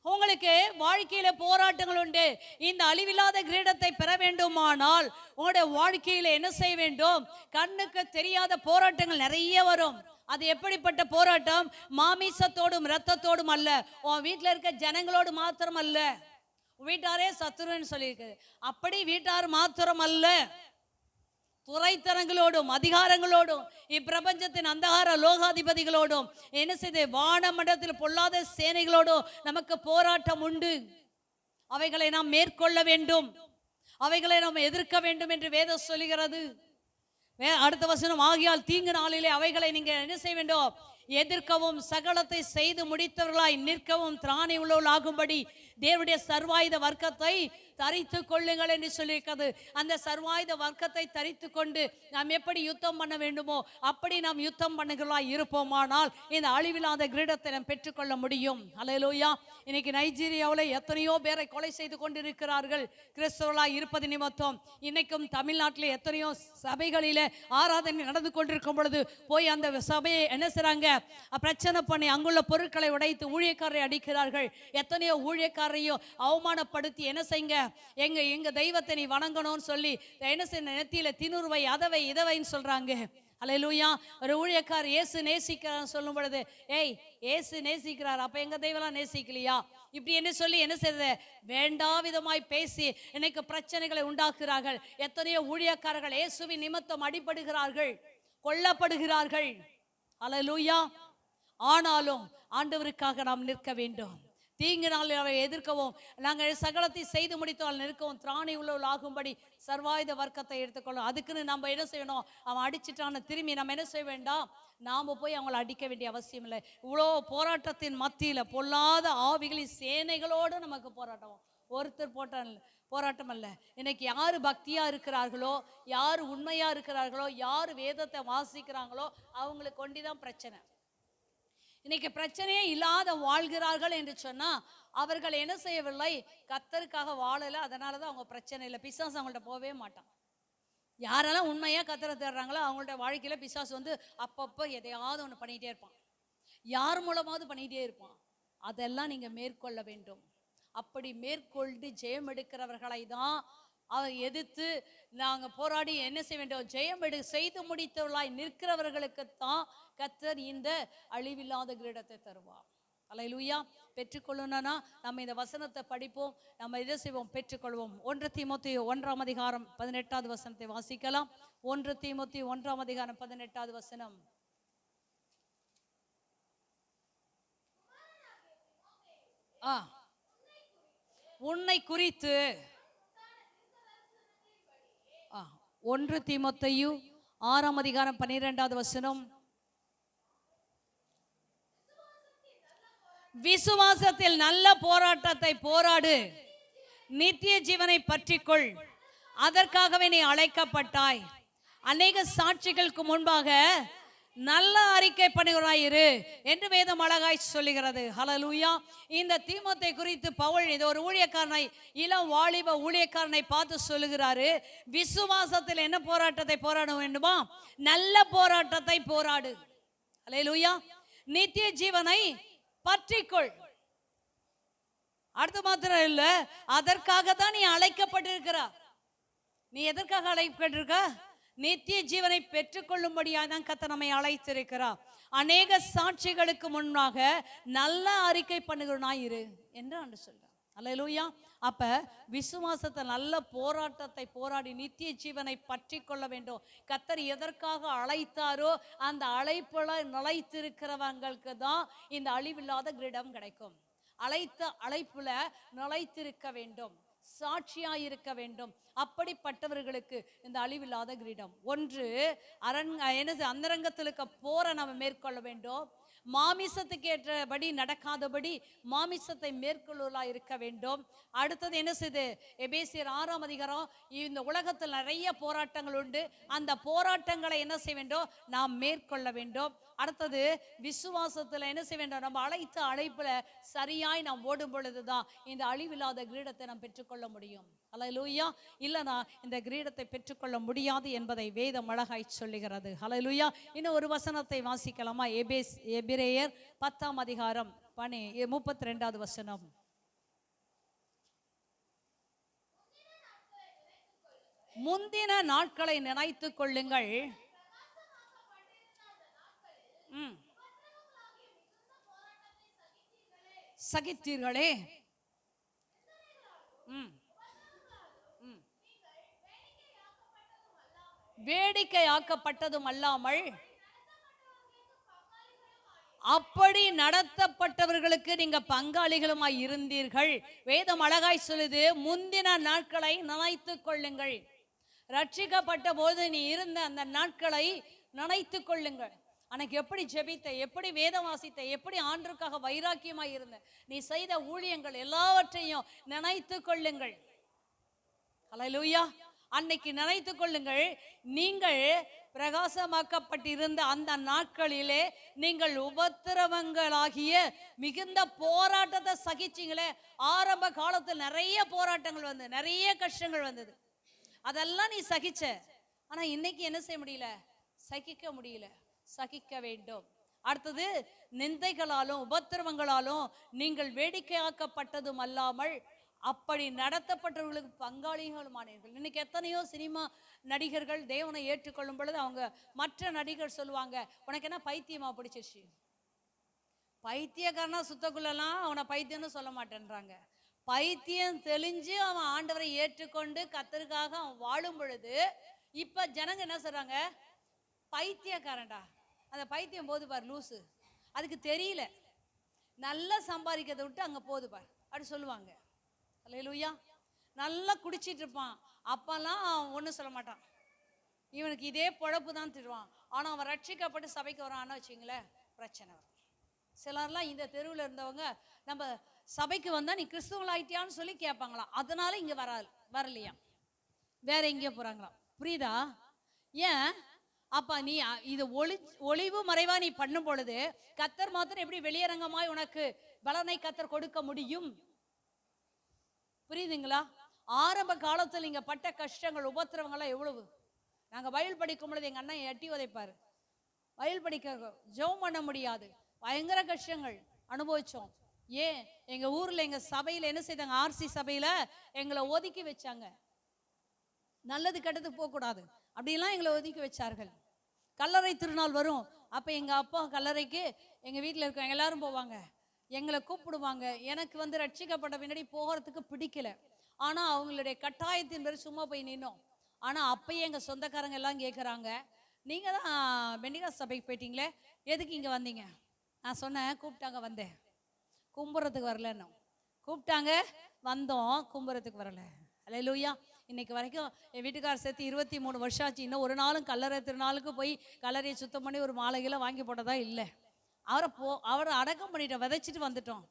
உங்களுக்கு வாழ்க்கையில போராட்டங்கள் உண்டு. இந்த அழிவில்லாத கிரீடத்தை பெற வேண்டுமானால் உங்களுடைய வாழ்க்கையில என்ன செய்ய வேண்டும்? கண்ணுக்கு தெரியாத போராட்டங்கள் நிறைய வரும். அது எப்படிப்பட்ட போராட்டம்? மாமிசத்தோடும் இரத்தத்தோடும் அல்ல, உன் வீட்டில் இருக்க ஜனங்களோடு மாத்திரம் அல்ல. வீட்டாரே சத்துருன்னு சொல்லியிருக்கு. அப்படி வீட்டார் மாத்திரம் அல்ல, துரைத்தனங்களோடும் அதிகாரங்களோடும் இப்பிரபஞ்சத்தின் அந்தகார லோகாதிபதிகளோடும் என்ன செய்து வானமண்டலத்தில் பொல்லாத சேனைகளோடும் நமக்கு போராட்டம் உண்டு. அவைகளை நாம் மேற்கொள்ள வேண்டும், அவைகளை நாம் எதிர்க்க வேண்டும் என்று வேதம் சொல்லுகிறது. அடுத்த வசனம், ஆகியால் தீங்கு நாளிலே அவைகளை நீங்க என்ன செய்ய வேண்டும்? எதிர்க்கவும் சகலத்தை செய்து முடித்தவர்களாய் நிற்கவும் திராணி உள்ளவர்களாகும்படி தேவனுடைய சர்வாயுத வர்க்கத்தை தரித்து கொள்ளுங்கள் என்று சொல்லியிருக்கிறது. அந்த சர்வாயுத வர்க்கத்தை தரித்து கொண்டு நாம் எப்படி யுத்தம் பண்ண வேண்டுமோ அப்படி நாம் யுத்தம் பண்ணுகிறவர்களாய் இருப்போமானால் இந்த அழிவில்லாத கிரீடத்தை நாம் பெற்றுக்கொள்ள முடியும். அல்லேலூயா. இன்னைக்கு நைஜீரியாவில் எத்தனையோ பேரை கொலை செய்து கொண்டிருக்கிறார்கள் கிறிஸ்தவர்களாய் இருப்பது நிமித்தம். இன்னைக்கும் தமிழ்நாட்டில் எத்தனையோ சபைகளில ஆராதனை நடந்து கொண்டிருக்கும் பொழுது போய் அந்த சபையை என்ன செய்றாங்க? பிரச்சனை பண்ணி அங்குள்ள பொருட்களை உடைத்து ஊழியக்காரரை அடிக்கிறார்கள். எத்தனையோ ஊழியக்காரையும் அவமானப்படுத்தி என்ன செய்யுங்க, எங்க தெய்வத்தை நீ வணங்கணும்னு சொல்லி என்ன செய்ய நெத்தியில தினுர்வை அதவை இதவைன்னு சொல்றாங்க. அல்லேலூயா. ஒரு ஊழியக்கார் இயேசு நேசிக்கிறார் சொல்லும் பொழுது, ஏய் இயேசு நேசிக்கிறார், அப்ப எங்க தெய்வம்லாம் நேசிக்கலையா? இப்படி என்ன சொல்லி என்ன செய்யறது? வேண்டாவிதமாய் பேசி இன்னைக்கு பிரச்சனைகளை உண்டாக்குறார்கள். எத்தனையோ ஊழியக்காரர்கள் இயேசுவின் நிமித்தம் அடிபடுகிறார்கள், கொல்லப்படுகிறார்கள். அல்லேலூயா. ஆனாலும் ஆண்டவருக்காக நாம் நிற்க வேண்டும். தீங்கு நாளில் அவரை எதிர்க்கவும் நாங்கள் சகலத்தை செய்து முடித்தால் நிற்கவும் திராணி உள்ளவர்களாகும்படி சர்வாயுத வர்க்கத்தை எடுத்துக்கொள்ளும். அதுக்குன்னு நம்ம என்ன செய்யணும்? அவன் அடிச்சிட்டான்னு திரும்பி நம்ம என்ன செய்ய வேண்டாம்? நாம் போய் அவங்களை அடிக்க வேண்டிய அவசியம் இல்லை. இவ்வளோ போராட்டத்தின் மத்தியில் பொல்லாத ஆவிகளின் சேனைகளோடு நமக்கு போராட்டம். ஒருத்தர் போராட்டம் அல்ல. இன்னைக்கு யார் பக்தியாக இருக்கிறார்களோ, யார் உண்மையாக இருக்கிறார்களோ, யார் வேதத்தை வாசிக்கிறாங்களோ அவங்களுக்கு கொண்டுதான் பிரச்சனை. இன்னைக்கு பிரச்சனையே இல்லாத வாழ்கிறார்கள் என்று சொன்னா அவர்கள் என்ன செய்யவில்லை? கர்த்தருக்காக வாழல. அதனாலதான் அவங்க பிரச்சனை இல்லை. பிசாசு அவங்கள்ட்ட போவே மாட்டான். யாரெல்லாம் உண்மையா கர்த்தரை தேடுறாங்களோ அவங்கள்ட்ட வாழ்க்கையில பிசாசு வந்து அப்பப்போ எதையாவது ஒன்று பண்ணிட்டே இருப்பான், யார் மூலமாவது பண்ணிட்டே இருப்பான். அதெல்லாம் நீங்க மேற்கொள்ள வேண்டும். அப்படி மேற்கொண்டு ஜெயம் எடுக்கிறவர்களை தான் எதிர்த்து நாங்க போராடி என்ன செய்ய வேண்டும்? ஜெயம் செய்து முடித்தவர்களாய் நிற்கிறவர்களுக்கு தான் கர்த்தர் இந்த அழிவில்லாத கிரீடத்தை தருவார். அல்லேலூயா. பெற்றுக்கொள்ளணும்னா நம்ம இந்த வசனத்தை படிப்போம், நம்ம இதை செய்வோம், பெற்றுக்கொள்வோம். 1 தீமோத்தேயு 1ஆம் அதிகாரம் 18வது வசனத்தை வாசிக்கலாம். 1 தீமோத்தேயு 1ஆம் அதிகாரம் 18வது வசனம். உன்னை குறித்து 1 தீமோத்தேயு 6ஆம் அதிகாரம் 12வது வசனம். விசுவாசத்தில் நல்ல போராட்டத்தை போராடு, நித்திய ஜீவனை பற்றிக்கொள், அதற்காகவே நீ அழைக்கப்பட்டாய். அநேக சாட்சிகளுக்கு முன்பாக நல்ல அறிக்கை பண்ணுகிறாயிரு என்று வேதம் அழகாய் சொல்லுகிறது. ஹல்லேலூயா. இந்த தீமோத்தேயு குறித்து பவுல் இது ஒரு ஊழியக்காரனை, இளம் வாலிப ஊழியக்காரனை பார்த்து சொல்லுகிறாரு, விசுவாசத்தில் என்ன போராட்டத்தை போராட வேண்டுமா? நல்ல போராட்டத்தை போராடு. ஹல்லேலூயா. நித்திய ஜீவனை பற்றிக்கொள். அடுத்து மாத்திரம் இல்ல, அதற்காக தான் நீ அழைக்கப்பட்டிருக்கிறார். நீ எதற்காக அழைக்கப்பட்டிருக்க? நித்திய ஜீவனை பெற்றுக்கொள்ளும்படியாக தான் கர்த்தர் நம்மை அழைத்திருக்கிறார். அநேக சாட்சிகளுக்கு முன்னாக நல்ல அறிக்கை பண்ணுகிறாயிரு என்று ஆண்டு சொல்றார். அல்லேலூயா. அப்ப விசுவாசத்தை நல்ல போராட்டத்தை போராடி நித்திய ஜீவனை பற்றி கொள்ள வேண்டும். கர்த்தர் எதற்காக அழைத்தாரோ அந்த அழைப்புல நிலைத்திருக்கிறவங்களுக்கு தான் இந்த அழிவில்லாத கிரீடம் கிடைக்கும். அழைப்புல நிலைத்திருக்க வேண்டும், சாட்சியாயிருக்க வேண்டும். அப்படிப்பட்டவர்களுக்கு இந்த அழிவில்லாத கிரீடம். ஒன்று அந்தரங்கத்தில் இருக்க போரை நம்ம மேற்கொள்ள வேண்டும். மாமிசத்துக்கு ஏற்றபடி நடக்காதபடி மாமிசத்தை மேற்கொள்ளாய் இருக்க வேண்டும். அடுத்தது என்ன செய்து? எபேசியர் 6ஆம் அதிகாரம், இந்த உலகத்தில் நிறைய போராட்டங்கள் உண்டு. அந்த போராட்டங்களை என்ன செய்ய வேண்டும்? நாம் மேற்கொள்ள வேண்டும். அடுத்தது விசுவாசத்துல என்ன செய்ய வேண்டும்? நம்ம அழைத்த அழைப்புல சரியாய் நாம் ஓடும் பொழுதுதான் இந்த அழிவில்லாத கிரீடத்தை நாம் பெற்றுக்கொள்ள முடியும். ஹல்லேலூயா. இல்லனா இந்த கிரீடத்தை பெற்றுக்கொள்ள முடியாது என்பதை வேதம் அழகாய் சொல்லுகிறது. ஹல்லேலூயா. இன்னும் ஒரு வசனத்தை வாசிக்கலாமா? எபிரேயர் 10ஆம் அதிகாரம் 32வது வசனம். முந்தின நாட்களை நினைத்துக் கொள்ளுங்கள். சகித்தீர்களே. வேடிக்கையாக்கப்பட்டதும் அல்லாமல் அப்படி நடத்தப்பட்டவர்களுக்கு நீங்க பங்காளிகளுமாய் இருந்தீர்கள். வேதம் அழகாய் சொல்லுது, முந்தின நாட்களை நினைத்துக் கொள்ளுங்கள். ரட்சிக்கப்பட்ட போது நீ இருந்த அந்த நாட்களை நினைத்துக் கொள்ளுங்கள். அன்னைக்கு எப்படி ஜெபித்த, எப்படி வேதம் வாசித்த, எப்படி ஆண்டவருக்காக வைராக்கியமாய் இருந்த, நீ செய்த ஊழியங்கள் எல்லாவற்றையும் நினைத்து கொள்ளுங்கள். ஹல்லேலூயா. அன்னைக்கு நினைத்து கொள்ளுங்கள். நீங்கள் பிரகாசமாக்கப்பட்டிருந்த அந்த நாட்களிலே நீங்கள் உபத்திரவங்களாகிய மிகுந்த போராட்டத்தை சகிச்சிங்களே. ஆரம்ப காலத்தில் நிறைய போராட்டங்கள் வந்தது, நிறைய கஷ்டங்கள் வந்தது. அதெல்லாம் நீ சகிச்ச. ஆனா இன்னைக்கு என்ன செய்ய முடியல? சகிக்க முடியல. சகிக்க வேண்டும். அடுத்தது, நிந்தைகளாலும் உபத்திரவங்களாலும் நீங்கள் வேடிக்கையாக்கப்பட்டதும் அல்லாமல் அப்படி நடத்தப்பட்டவர்களுக்கு பங்காளிகளுமானீர்கள். இன்னைக்கு எத்தனையோ சினிமா நடிகர்கள் தேவனை ஏற்றுக்கொள்ளும் பொழுது அவங்க மற்ற நடிகர் சொல்லுவாங்க, உனக்கு என்ன பைத்தியமா பிடிச்சிருச்சு? பைத்தியக்காரனா சுத்தக்குள்ளலாம் அவனை பைத்தியம்னு சொல்ல மாட்டேன்றாங்க. பைத்தியம் தெளிஞ்சு அவன் ஆண்டவரை ஏற்றுக்கொண்டு கர்த்தருக்காக அவன் வாழும் பொழுது இப்ப ஜனங்க என்ன சொல்றாங்க? பைத்தியக்காரன்டா, அந்த பைத்தியம் போது பார் லூசு, அதுக்கு தெரியல, நல்லா சம்பாதிக்கிறத விட்டு அங்க போது பார் அப்படி சொல்லுவாங்க. அல்லேலூயா. நல்லா குடிச்சிட்டு இருப்பான், அப்பெல்லாம் ஒன்றும் சொல்ல மாட்டான், இவனுக்கு இதே பொழப்பு தான் திடுவான். ஆனா அவன் ரட்சிக்கப்பட்டு சபைக்கு வரான்னு வச்சுங்களேன், பிரச்சனை வரும். சிலர்லாம் இந்த தெருவில் இருந்தவங்க நம்ம சபைக்கு வந்தா நீ கிறிஸ்துவலாயிட்டியான்னு சொல்லி கேட்பாங்களாம். அதனால இங்க வரலையா, வேற எங்கேயோ போறாங்களாம். புரியுதா? ஏன்? அப்ப நீ இது ஒளிவு மறைவா நீ பண்ணும் பொழுது கர்த்தர் மாத்திரம் எப்படி வெளியரங்கமாய் உனக்கு பலனை கர்த்தர் கொடுக்க முடியும்? புரியுதுங்களா? ஆரம்ப காலத்தில் நீங்க பட்ட கஷ்டங்கள் உபத்திரவங்கள்லாம் எவ்வளவு. நாங்க பைபிள் படிக்கும் பொழுது எங்க அண்ணன் எட்டி உதைப்பாரு. பைபிள் படிக்க ஜெபம் பண்ண முடியாது, பயங்கர கஷ்டங்கள் அனுபவிச்சோம். ஏன்? எங்க ஊர்ல எங்க சபையில என்ன செய்தாங்க? ஆர்சி சபையில எங்களை ஒதுக்கி வச்சாங்க. நல்லது கெட்டது போக கூடாது அப்படிலாம் எங்களை ஒதுக்கி வச்சார்கள். கல்லறை திருநாள் வரும், அப்ப எங்க அப்பா கல்லறைக்கு எங்க வீட்டுல இருக்கவங்க எல்லாரும் போவாங்க, எங்களை கூப்பிடுவாங்க. எனக்கு வந்து ரட்சிக்கப்பட்ட பின்னாடி போகிறதுக்கு பிடிக்கல. ஆனா அவங்களுடைய கட்டாயத்தின் பேர் சும்மா போய் நின்னோம். ஆனா அப்பயே எங்க சொந்தக்காரங்க எல்லாம் கேட்குறாங்க, நீங்க தான் பெண்டிகாஸ் சபைக்கு போயிட்டீங்களே, எதுக்கு இங்க வந்தீங்க? நான் சொன்னேன், கூப்பிட்டாங்க வந்தேன், கும்புறதுக்கு வரலன்னு. கூப்பிட்டாங்க வந்தோம், கும்புறதுக்கு வரல. அல்லேலூயா. இன்னைக்கு வரைக்கும் என் வீட்டுக்கார சேர்த்து 23 வருஷம் ஆச்சு. இன்னும் ஒரு நாளும் கல்லறை திருநாளுக்கு போய் கல்லறையை சுத்தம் பண்ணி ஒரு மாலைகளை வாங்கி போட்டதா இல்லை. அவரை அடக்கம் பண்ணிட்டோம், விதைச்சிட்டு வந்துட்டோம்.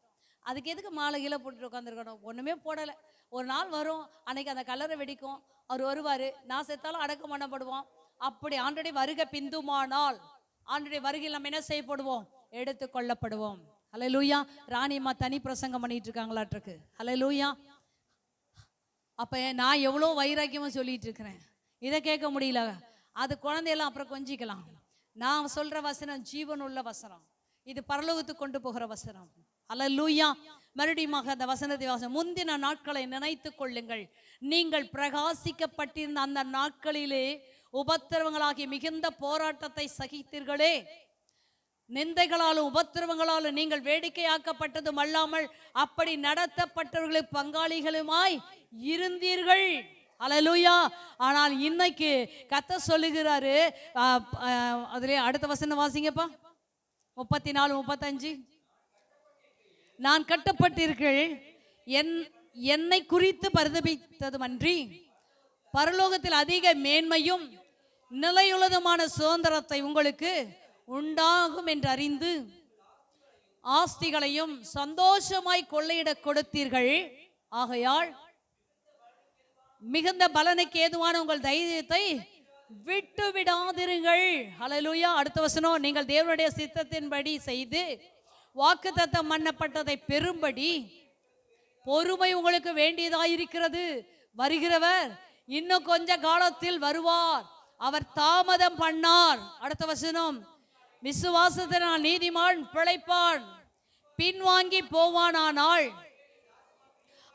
அதுக்கு எதுக்கு மாலைகளை போட்டுட்டு உட்காந்துருக்கணும்? ஒன்றுமே போடலை. ஒரு நாள் வரும், அன்னைக்கு அந்த கல்லறை வெடிக்கும், அவர் வருவார், நான் செத்தாலும் அடக்கம் பண்ணப்படுவோம். அப்படி ஆண்டுடைய வருகை பிந்துமானால் ஆண்டுடைய வருகையில் நம்ம என்ன செய்யப்படுவோம்? எடுத்து கொள்ளப்படுவோம். அல்லேலூயா. ராணியம்மா தனி பிரசங்கம் பண்ணிட்டு இருக்காங்களாட்டிருக்கு. அல்லேலூயா. அப்ப நான் எவ்வளோ வைராக்கியமா சொல்லிட்டு இருக்கிறேன், இதை கேட்க முடியல. அது குழந்தையெல்லாம் அப்புறம் கொஞ்சிக்கலாம். நான் சொல்ற வசனம் ஜீவன் உள்ள வசனம், இது பரலோகத்துக்கு கொண்டு போகிற வசனம். அல்லேலூயா. மறுபடியும் அந்த வசனத்தை வாசம். முந்தின நாட்களை நினைத்து கொள்ளுங்கள், நீங்கள் பிரகாசிக்கப்பட்டிருந்த அந்த நாட்களிலே உபத்திரவங்களாகிய மிகுந்த போராட்டத்தை சகித்தீர்களே. நிந்தைகளாலும் உபத்திரவங்களாலும் நீங்கள் வேடிக்கையாக்கப்பட்டதும் அல்லாமல் அப்படி நடத்தப்பட்டவர்களுக்கு பங்காளிகளுமாய் இருந்தீர்கள். அல்லேலூயா. ஆனால் இன்னைக்கு கர்த்தர் சொல்லுகிறாரு, அதுல அடுத்த வசனம் வாசிங்கப்பா, 34, 35. நான் கட்டப்பட்டீர்கள், என்னை குறித்து பரிதபித்ததுமன்றி பரலோகத்தில் அதிக மேன்மையும் நிலையுள்ளதுமான சுதந்திரத்தை உங்களுக்கு உண்டாகும் என்று அறிந்து ஆஸ்திகளையும் சந்தோஷமாய் கொள்ளையிட கொடுத்தீர்கள். ஆகையால் மிகுந்த பலனுக்கு ஏதுவான உங்கள் தைரியத்தை விட்டு விடாதிருங்கள். ஹல்லேலூயா. அடுத்த வசனம், நீங்கள் தேவனுடைய சித்தத்தின்படி செய்து வாக்குத்தத்தம் பண்ணப்பட்டதை பெறும்படி பொறுமை உங்களுக்கு வேண்டியதாயிருக்கிறது. வருகிறவர் இன்னும் கொஞ்ச காலத்தில் வருவார், அவர் தாமதம் பண்ணார். அடுத்த வசனம், விசுவாசத்தினால் நீதிமான் பிழைப்பான், பின்வாங்கி போவானானால்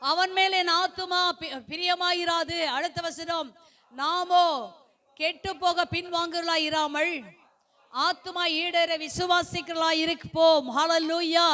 அவன் மேல் என் ஆத்துமா பிரியமாயிராது. அடுத்த வசனம், நாமோ கெட்டு போக பின்வாங்குகளா இராமல் ஆத்துமா ஈடேற விசுவாசிகளா இருப்போம். ஹல்லேலூயா.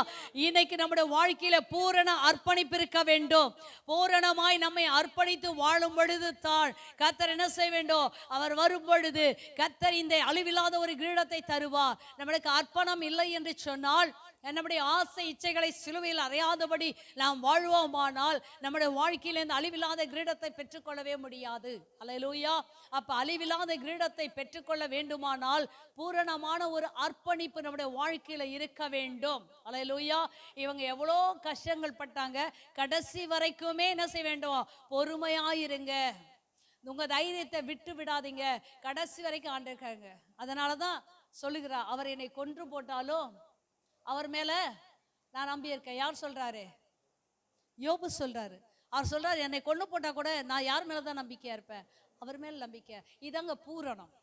இன்னைக்கு நம்முடைய வாழ்க்கையில பூரண அர்ப்பணிப்பு இருக்க வேண்டும். பூரணமாய் நம்மை அர்ப்பணித்து வாழும் பொழுது தான் கர்த்தர் என்ன செய்ய வேண்டும், அவர் வரும் பொழுது கர்த்தர் இந்த அழிவில்லாத ஒரு கிரீடத்தை தருவார். நம்மளுக்கு அர்ப்பணம் இல்லை என்று சொன்னால், நம்முடைய ஆசை இச்சைகளை சிலுவையில் அறையாதபடி நாம் வாழ்வோமானால் நம்முடைய வாழ்க்கையில இந்த அழிவில்லாத கிரீடத்தை பெற்றுக்கொள்ளவே முடியாது. அல்லேலூயா. அப்ப அழிவில்லாத கிரீடத்தை பெற்றுக்கொள்ள வேண்டுமானால் பூரணமான ஒரு அர்ப்பணிப்பு நம்முடைய வாழ்க்கையில இருக்க வேண்டும். அல்லேலூயா. இவங்க எவ்வளோ கஷ்டங்கள் பட்டாங்க, கடைசி வரைக்குமே என்ன செய்ய வேண்டும், பொறுமையாயிருங்க, உங்க தைரியத்தை விட்டு விடாதீங்க, கடைசி வரைக்கும் ஆண்டிருக்காங்க. அதனாலதான் சொல்லுகிறார், அவர் என்னை கொன்று போட்டாலும் அவர் மேல நான் நம்பி இருக்கேன். யார் சொல்றாரு? யோபு சொல்றாரு. அவர் சொல்றாரு, என்னை கொண்டு போட்டா கூட நான் யார் மேலதான் நம்பிக்கையா இருப்பேன், அவர் மேல நம்பிக்கை. இதாங்க பூரணம்,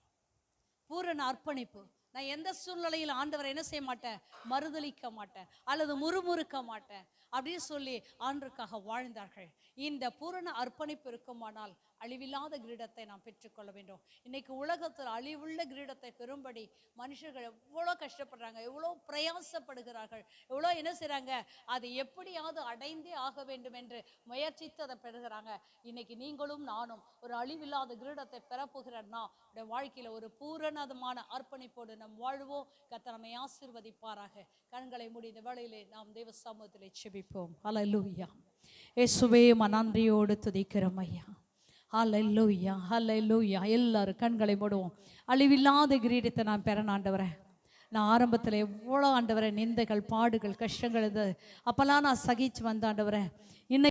பூரண அர்ப்பணிப்பு. நான் எந்த சூழ்நிலையில் ஆண்டவரை என்ன செய்ய மாட்டேன், மறுதலிக்க மாட்டேன் அல்லது முறுமுறுக்க மாட்டேன் அப்படின்னு சொல்லி ஆண்டவருக்காக வாழ்ந்தார்கள். இந்த பூரண அர்ப்பணிப்பு இருக்குமானால் அழிவில்லாத கிரீடத்தை நாம் பெற்றுக்கொள்ள வேண்டும். இன்னைக்கு உலகத்தில் அழிவுள்ள கிரீடத்தை பெறும்படி மனுஷர்கள் எவ்வளோ கஷ்டப்படுறாங்க, எவ்வளோ பிரயாசப்படுகிறார்கள், எவ்வளோ என்ன செய்றாங்க, அது எப்படியாவது அடைந்தே ஆக வேண்டும் என்று முயற்சித்து அதை பெறுகிறாங்க. இன்னைக்கு நீங்களும் நானும் ஒரு அழிவில்லாத கிரீடத்தை பெறப்போகிறோம்னா வாழ்க்கையில ஒரு பூரணமான அர்ப்பணிப்போடு நம் வாழ்வோம். கர்த்தர் நம்மை ஆசீர்வதிப்பாராக. கண்களை மூடி இந்த வேளையிலே நாம் தேவ சமூகத்திலே செபிப்போம். ஹல்லேலூயா. இயேசுவே நன்றியோடு துதிக்கிறோம் ஐயா. ஹல்லேலூயா, ஹல்லேலூயா. எல்லாரும் கண்களை மூடுவோம். அழிவில்லாத கிரீடத்தை நான் பெறணும் ஆண்டவரே. நான் ஆரம்பத்தில் எவ்வளோ ஆண்டவரே நிந்தைகள், பாடுகள், கஷ்டங்கள், இது அப்பெல்லாம் நான் சகிச்சு வந்த ஆண்டவரே. இன்னைக்கு